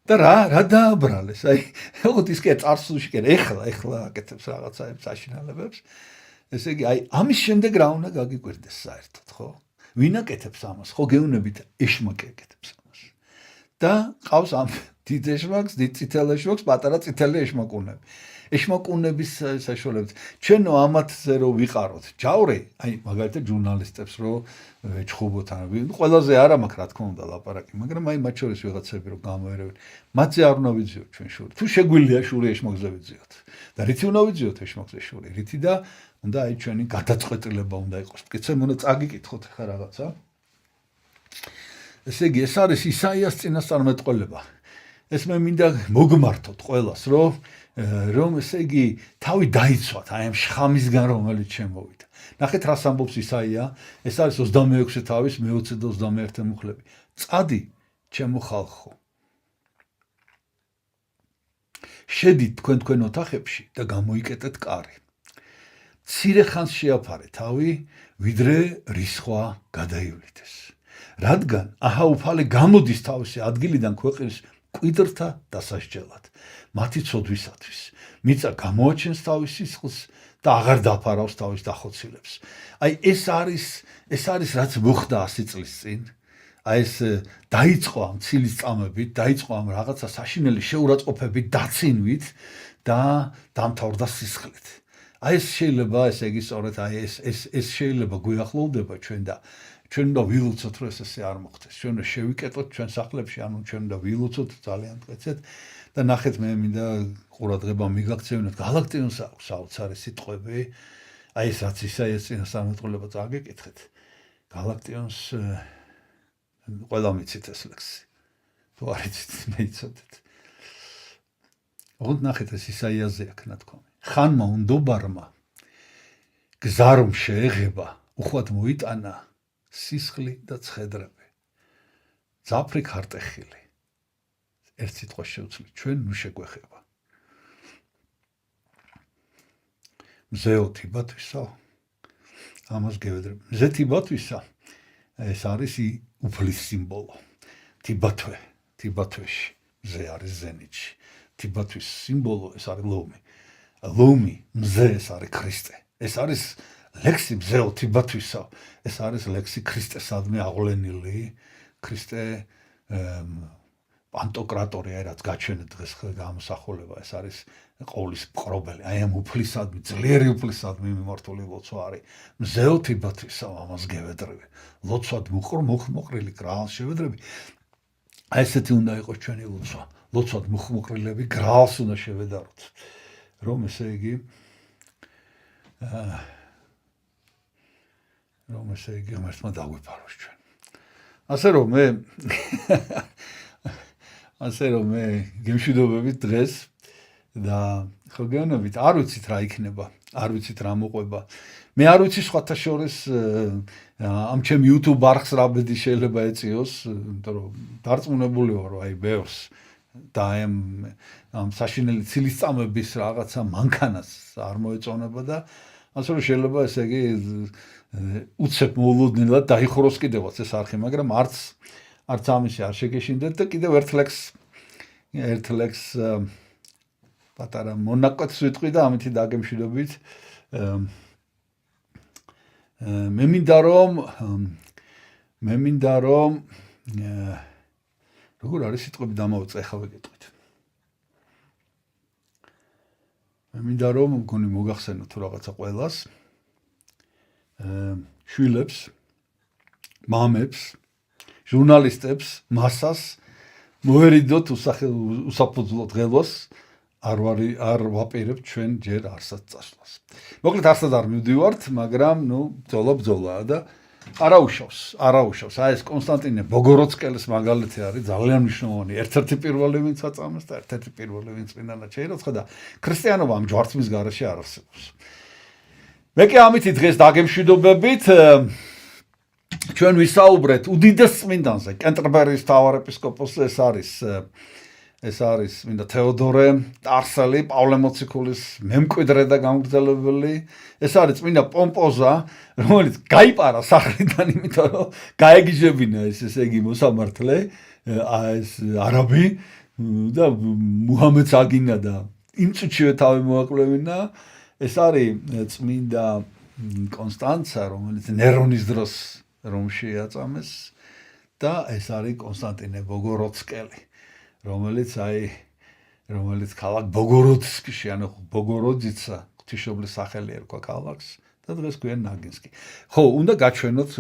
და რა დააბრალეს? აი ოღონდ ის კი წარსულში კი ეხლა აკეთებს რაღაცაებს აშინალებებს. ესე იგი, აი ამის შემდეგ რა უნდა გაგიკვირდეს საერთოდ, ხო? ვინ აკეთებს ამას? ხო გეუბნებით, ეშმაკი აკეთებს. და ყავს დიდ ეშმაკს, დიდ წითელ ეშმაკს, პატარა წითელი ეშმაკუნები. ეშმაკუნების საშუალებით. ჩვენო ამათზე რო ვიყაროთ. ჯავრე, აი მაგალითად ჟურნალისტებს რო ეჩხუბოთ ან ყველაზე არა მაქვს რა თქმა უნდა ლაპარაკი, მაგრამ აი მათ შორის ვიღაცები რო გამოერევენ. მათზე არ უნდა ვიძიოთ ჩვენ შური. თუ შეგვიძლია შური ეშმაკზე ვიძიოთ. და რითი უნდა ვიძიოთ ეშმაკზე შური? რითი და უნდა აი ჩვენი გადაწყვეტილება უნდა იყოს. მკიცე უნდა წაგიკითხოთ ხა რაღაცა. ესე იგი ეს არის ისაიას წინასწარმეტყველება. ეს მე მინდა მოგმართოთ ყველას, რომ ესე იგი თავი დაიცვათ აი ამ შხამისგან რომელიც შემოვიდა. ნახეთ რას ამბობს ისაია, ეს არის 26 თავის მე-20 და 21 მუხლები. წადი ჩემო ხალხო. შედით თქვენ ოთახებში და გამოიკეტეთ კარი. მცირე ხანს შეაფარე თავი, ვიდრე რისხვა გადაივლითეს. რადგან აჰა უფალი გამოდის თავისი ადგილიდან ქვეყნის კვიდრთა დასასჯელად, მათი ცოდვისათვის. მიწა გამოაჩენს თავის სისხლს და აღარ დაფარავს თავის დახოცილებს. აი ეს არის რაც მოხდა 100 წლის წინ. აი ეს დაიწყო ამ ცილის წამებით, დაიწყო ამ რაღაცა საშინელი შეურაცხყოფებით, დაცინვით და დამთავრდა სისხლით. აი ეს შეიძლება ესე იგი სწორედ აი ეს შეიძლება გვიახლოვდება ჩვენ და ჩვენ უნდა ვილოცოთ რომ ესე არ მოხდეს. ჩვენ უნდა შევიკეტოთ ჩვენ სახლებში, ანუ ჩვენ უნდა ვილოცოთ ძალიან მტკიცედ და ნახეთ მე მინდა ყურადღება მიგაქცევინოთ გალაქტიონს აქვს საოცარი სიტყვები. აი ეს რაც ისაიას წინასწარმეტყველება წაგეკითხეთ. გალაქტიონს ყველა მიცით ეს ლექსი. თუ არ იცით მე იცოდეთ. ოღონდ ნახეთ ეს ისაიაზე აქ ნათქვამი. ხანმა უნდობარმა გზარომ შეეღება, უხვად მოიტანა სისხლი და ცხედრები. ძაფრი ქარტეხილი. ერთ სიტყვას შევცვლით, ჩვენ ნუ შეგვეხება. მზეო თიბათვისა, ამას გევედრებ. მზე თიბათვისა, ეს არის უფლის სიმბოლო. თიბათვეში, მზე არის ზენიტში. თიბათვის სიმბოლო ეს არის ლომი. ლომი, მზე ეს არის ქრისტე. ეს არის ლექსი მზეო თიბათვისა, ეს არის ლექსი ქრისტესადმი აღვლენილი, ქრისტე პანტოკრატორია, რაც გაჩვენეთ დღეს გამოსახულება, ეს არის ყოვლის მყრობელი, აი ამ უფლისადმი, ძლიერი უფლისადმი მიმართული ლოცვა არის. მზეო თიბათვისა, ამას გევედრები. ლოცვად მოყრილი გრალს შევედრები. აი ესეთი უნდა იყოს ჩვენი ლოცვა. ლოცვად მოყრილები გრალს უნდა შევედაროთ. რომ ესე იგი ღმერთმა დაგვიფაროს ჩვენ. ასე რომ მე გემშვიდობებით დღეს და ხო გეუბნებით, არ ვიცით რა იქნება, არ ვიცით რა მოყვება. მე არ ვიცი სხვათა შორის ამ ჩემ YouTube არხს რა ბედი შეიძლება ეწიოს, იმიტომ რომ დარწმუნებული ვარ, რომ აი ბევრს და ამ საშინელი ცილისწამების რაღაცა მანქანას არ მოეწონება და ასე რომ შეიძლება ესე იგი უცებ მოულოდნელად დაიხუროს კიდევაც ეს არხი, მაგრამ არც ამისი არ შეგეშინდეთ და კიდევ ერთ ლექს პატარა მონაკვეთს ვიტყვი და ამით დაგემშვიდობით. მე მინდა რომ როგორ არის სიტყვები დამავიწყე, ახლა ვეკითხით. მე მინდა რომ მგონი მოგახსენოთ რაღაცა ყველას. შვილებს, მამებს, ჟურნალისტებს, მასას მოერიდოთ უსაფუძვლო დღელოს, არ ვაპირებთ ჩვენ ჯერ არსად წასვლას. მოკლედ არსად არ მივდივართ, მაგრამ ბრძოლაა და არაუშავს. აი ეს კონსტანტინე ბოგოროცკელის მაგალითი არის ძალიან მნიშვნელოვანი. ერთ-ერთი პირველი ვინც აწამეს და ერთ-ერთი პირველი ვინც წინანა შეიროცხა და ქრისტიანობა ამ ჯვარცმის გარეშე არ არსებობს. მე კი ამით დღეს დაგემშვიდობებით. ჩვენ ვისაუბრეთ უდიდეს წმინდანზე, კენტერბერის მთავარეპისკოპოსზე, ეს არის მინდა თეოდორე ტარსელი, პავლე მოციქულის მემკვიდრე და გამგრძელებელი. ეს არის წმინდა პომპოზა, რომელიც გაიპარა სახლიდან, იმიტომ რომ გაეგიჟებინა ესე იგი მოსამართლე, ეს არაბი და მუჰამედს აგინა და იმ წუთშივე თავი მოაკვლევინა. ეს არის წმინდა კონსტანცა, რომელიც ნერონის დროს რომში აწამეს და ეს არის კონსტანტინე ბოგოროცკელი, რომელიც ქალაქ ბოგოროდსკში, ანუ ბოგოროძიცა, ღვთისმშობლის სახელი ერქვა ქალაქს და დღეს გვიან ნაგინსკი. ხო, უნდა გაჩვენოთ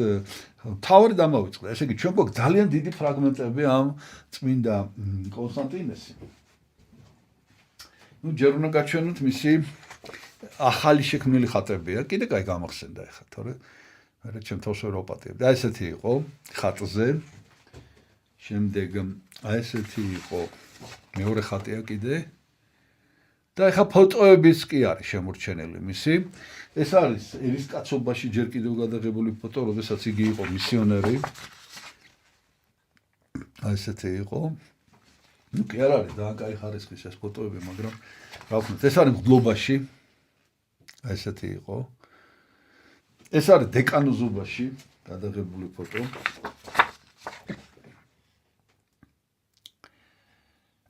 მთავარი დამავიწყდა. ესე იგი, ჩვენ გვაქვს ძალიან დიდი ფრაგმენტები ამ წმინდა კონსტანტინეს. ჯერ უნდა გაჩვენოთ მისი ახალი შექმნილი ხატებია. კიდე კაი გამახსენდა ეხლა, თორე მე ჩემ თავს ვერ ვაპატიებ. და ესეთი იყო ხატზე. შემდეგ ესეთი იყო მეორე ხატია კიდე. და ეხლა ფოტოებიც კი არის შემორჩენილი მისი. ეს არის ერისკაცობაში ჯერ კიდევ გადაღებული ფოტო, როდესაც იგი იყო მისიონერი. ესეთი იყო. ნუ კი არ არის და კაი ხარისხის ეს ფოტოები, მაგრამ რა ვქნათ, ეს არის მგლობაში. ესეთი იყო. ეს არის დეკანოზობაში გადაღებული ფოტო.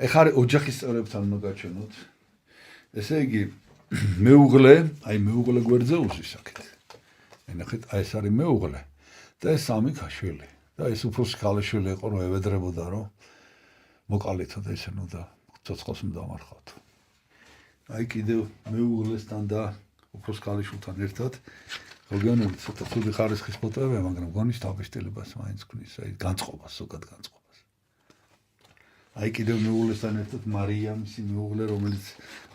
ეხლა არის ოჯახის წევრებთან უნდა გაჩვენოთ. ესე იგი მეუღლე, აი მეუღლე გვერდზე უსვის აქეთ. ენახეთ, აი ეს არის მეუღლე და ეს სამი ქაშვილი. და ეს უფროსი ქალიშვილი იყო, რომ ევედრებოდა, რომ მოკალითო და ესენო და ცოცხალს მდამარხავთ. აი კიდევ მეუღლესთან და უფროს ქალიშვილთან ერთად მოგონებთ ცოტა ცუდი ხარისხის ფოტოები, მაგრამ გონის დაბეშტილებას მაინც ქმნის, აი განწყობას, ზოგად განწყობას. აი კიდევ მეუღლესთან ერთად მარია, მისი მეუღლე, რომელიც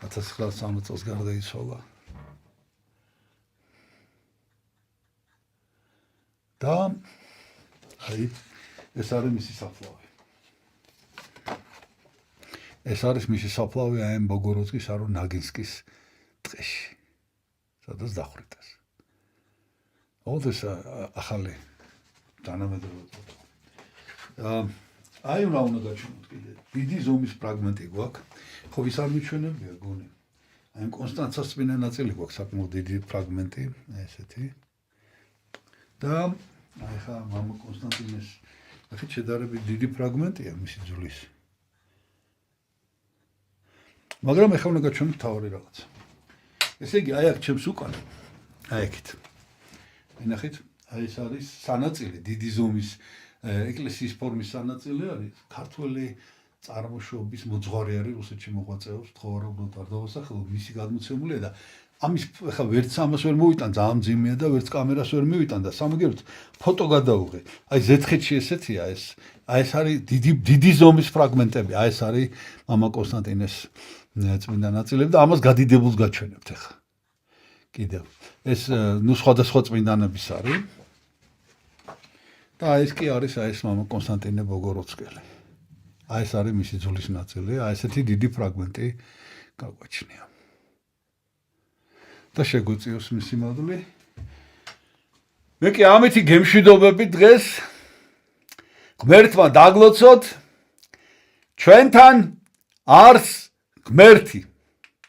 1960 წელს გარდაიცვალა. და აი ეს არის მისი საფლავი. ეს არის მისი საფლავი აი ბოგოროდსკის არო ნაგინსკის ტყეში. სადაც დახვრიტეს. ოდეს ახალი თანამედროვე ფოტო. აი უნდა გაჩვენოთ კიდე. დიდი ზომის ფრაგმენტი გვაქვს. ხო ვის არ მიჩვენებია გონი. აი კონსტანცას წმინდა ნაწილი გვაქვს საკმაოდ დიდი ფრაგმენტი, ესეთი. და აი ხა მამა კონსტანტინეს ახეთ შედარებით დიდი ფრაგმენტია მისი ძვლის. მაგრამ ეხლა უნდა გაჩვენოთ თავი რაღაცა. ესე იგი, აი აქ ჩემს უკან, აი აქეთ. ნახეთ, აი ეს არის სანაწილი, დიდი ზომის ეკლესიის ფორმის სანაწილი არის, ქართველი წარმოშობის მოძღვარი არის რუსეთში მოღვაწეობს, ცხოვრობდათ არ დავასახელო, მისი გადმოცემულია და ამის ხა ვერც ამას ვერ მოვიტან, ძალიან ძიმეა და ვერც კამერას ვერ მივიტან და სამაგეროდ ფოტო გადავუღე. აი ზეთხეთში ესეთია ეს. აი ეს არის დიდი ზომის ფრაგმენტები. აი ეს არის მამა კონსტანტინეს წმინდა ნაწილები და ამას გადიდებულს გაჩვენებთ ახლა. კიდევ ეს ნუ სხვადასხვა წმინდანების არის. და აი ეს კი არის აი ეს მამა კონსტანტინე ბოგოროდსკელი. აი ეს არის მისი ძვლის ნაწილი, აი ესეთი დიდი ფრაგმენტი გაგვაჩნია. და შეგვიწიოს მისი მადლი. მე კი ამითი გემშვიდობები დღეს ღმერთმა დაგლოცოთ ჩვენთან არს ღმერთი.